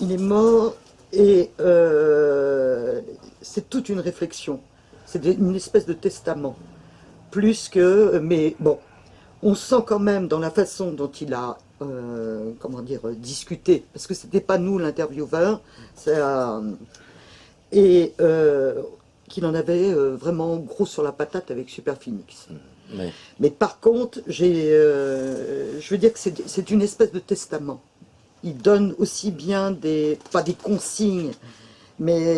il est mort, et c'est toute une réflexion. C'est une espèce de testament. Plus que... Mais bon, on sent quand même dans la façon dont il a, discuté, parce que c'était pas nous l'intervieweur, et qu'il en avait vraiment gros sur la patate avec Superphénix. Mais par contre, je veux dire que c'est une espèce de testament. Il donne aussi bien pas des consignes, mais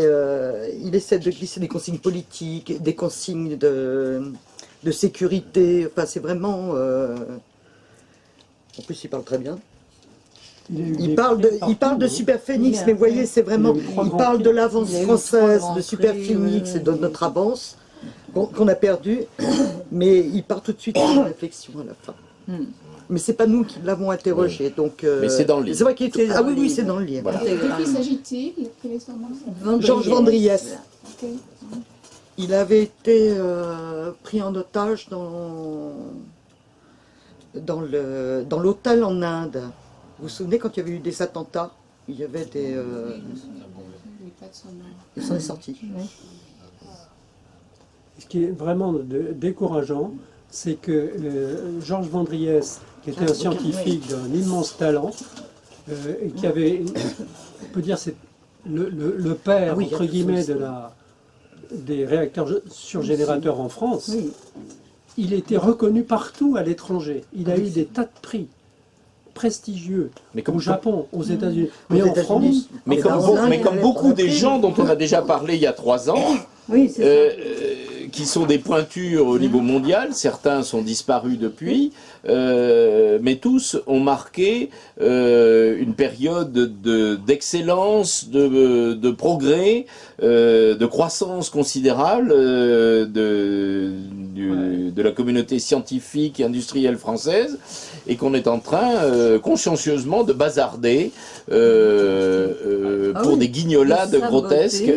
il essaie de glisser des consignes politiques, des consignes de sécurité. Enfin, c'est vraiment... En plus, il parle très bien. Il parle de Superphénix, mais vous voyez, c'est vraiment... Il parle de l'avance française de Superphénix et de notre avance qu'on a perdue, mais il part tout de suite sur une réflexion à la fin. Mais c'est pas nous qui l'avons interrogé, donc... mais c'est dans le livre. C'est vrai qu'il était... Ah oui, c'est dans le livre. Voilà. De qui s'agit-il? Georges Vandriès. Il avait été pris en otage dans l'hôtel en Inde. Vous vous souvenez quand il y avait eu des attentats? Il y avait des... Il s'en est sorti. Ce qui est vraiment décourageant, c'est que Georges Vandriès, qui était un scientifique d'un immense talent, et qui avait, on peut dire, c'est le père, entre guillemets, des réacteurs surgénérateurs en France, il était reconnu partout à l'étranger. Il a eu des tas de prix prestigieux au Japon, aux États-Unis, mais en France... Mais comme beaucoup des gens dont on a déjà parlé il y a 3 ans, qui sont des pointures au niveau mondial. Certains sont disparus depuis, mais tous ont marqué une période d'excellence, de progrès, de croissance considérable de la communauté scientifique et industrielle française, et qu'on est en train consciencieusement de bazarder pour des guignolades grotesques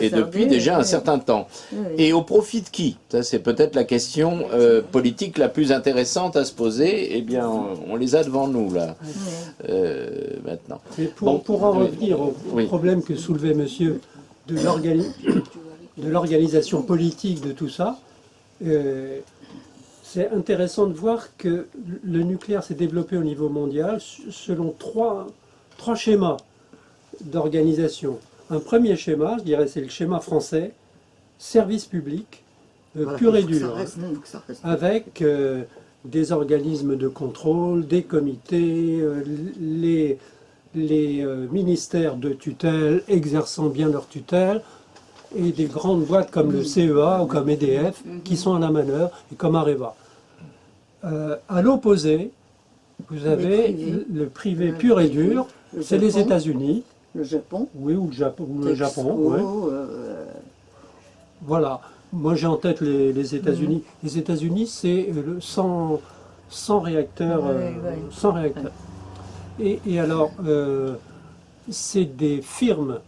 et depuis déjà un certain temps. Et au profit de qui? Ça, c'est peut-être la question politique la plus intéressante à se poser. Eh bien, on les a devant nous, là, maintenant. Mais pour en revenir au problème que soulevait monsieur de l'organisation politique de tout ça, c'est intéressant de voir que le nucléaire s'est développé au niveau mondial selon trois schémas d'organisation. Un premier schéma, je dirais, c'est le schéma français, service public, pur et dur, avec des organismes de contrôle, des comités, les ministères de tutelle exerçant bien leur tutelle, et des grandes boîtes comme le CEA ou comme EDF qui sont à la manœuvre, et comme Areva. À l'opposé, vous avez le privé pur et dur, c'est les États-Unis. Le Japon. Oui, ou le Japon. Ouais. Voilà. Moi, j'ai en tête les États-Unis. Les États-Unis, c'est sans réacteurs. Sans réacteurs. Et alors, c'est des firmes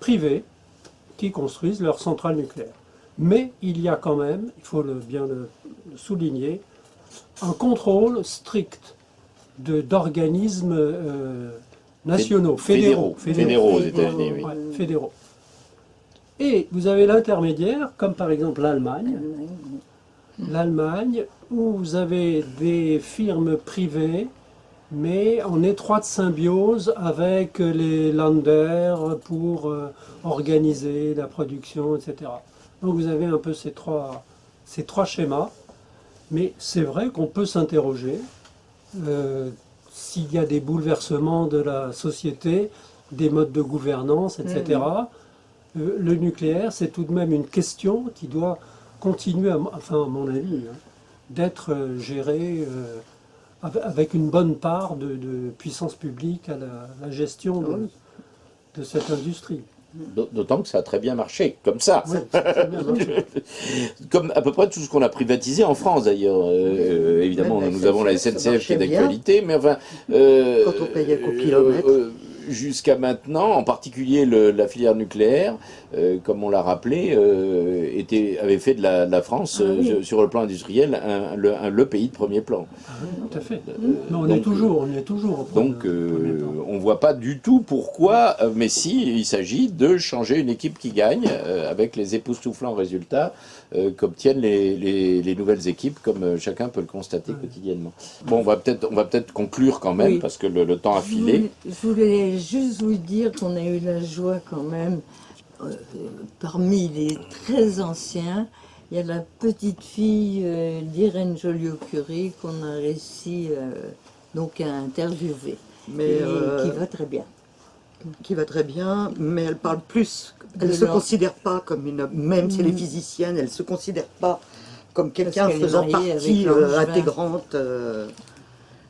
privées qui construisent leurs centrales nucléaires. Mais il y a quand même, il faut bien le souligner, un contrôle strict d'organismes nationaux, fédéraux aux États-Unis, oui. Ouais, fédéraux. Et vous avez l'intermédiaire, comme par exemple l'Allemagne, où vous avez des firmes privées, mais en étroite symbiose avec les Länder pour organiser la production, etc. Donc vous avez un peu ces trois schémas, mais c'est vrai qu'on peut s'interroger s'il y a des bouleversements de la société, des modes de gouvernance, etc. Le nucléaire, c'est tout de même une question qui doit continuer, à mon avis, d'être gérée avec une bonne part de puissance publique à la gestion de cette industrie. D'autant que ça a très bien marché, comme ça. Oui, comme à peu près tout ce qu'on a privatisé en France, d'ailleurs. Évidemment, nous avons la SNCF qui est d'actualité, mais enfin... quand on payait qu'au kilomètre. Jusqu'à maintenant, en particulier la filière nucléaire, comme on l'a rappelé, avait fait de la France, sur le plan industriel, le pays de premier plan. Tout à fait. Mais on y est toujours. Donc, on ne voit pas du tout pourquoi, mais si, il s'agit de changer une équipe qui gagne, avec les époustouflants résultats qu'obtiennent les nouvelles équipes, comme chacun peut le constater quotidiennement. Bon, on va peut-être conclure quand même, parce que le temps a filé. Je voulais juste vous dire qu'on a eu la joie quand même, parmi les très anciens, il y a la petite fille d'Irène Joliot-Curie qu'on a réussi donc à interviewer, mais qui va très bien. Qui va très bien, mais elle parle plus. Elle ne se considère pas comme même si elle est physicienne, elle ne se considère pas comme quelqu'un faisant partie intégrante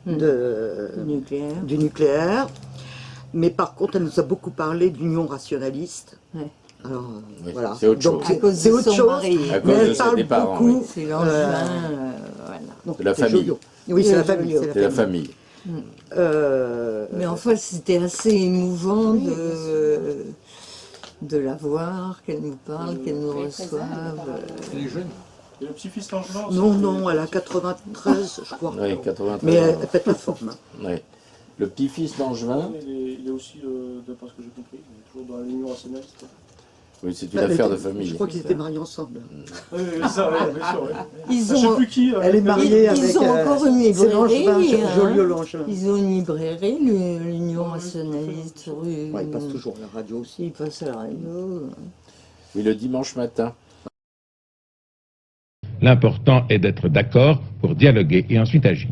du nucléaire. Mais par contre, elle nous a beaucoup parlé d'union rationaliste. Ouais. Alors, voilà. C'est autre chose. C'est autre chose. Mais elle parle beaucoup de la famille. Oui, c'est la famille. C'est la famille. Mais enfin, c'était assez émouvant de la voir, qu'elle nous parle, qu'elle nous reçoive. Elle est jeune. Et le petit-fils Langevin aussi. Non, elle a 93, je crois. Oui, 93. Mais elle pète la forme. Oui. Le petit-fils Langevin. Il est aussi, d'après ce que j'ai compris, il est toujours dans l'union rationaliste. Oui, c'est une affaire de famille. Je crois qu'ils étaient mariés ensemble. Oui, ça, oui, bien sûr. Ils je ne sais plus qui. Elle est mariée avec... Ils ont encore une librairie. Joliot-Langevin. Ils ont une librairie, l'Union rationaliste rue... Ouais, ils passent toujours à la radio aussi. Ils passent à la radio. Oui, le dimanche matin. L'important est d'être d'accord pour dialoguer et ensuite agir.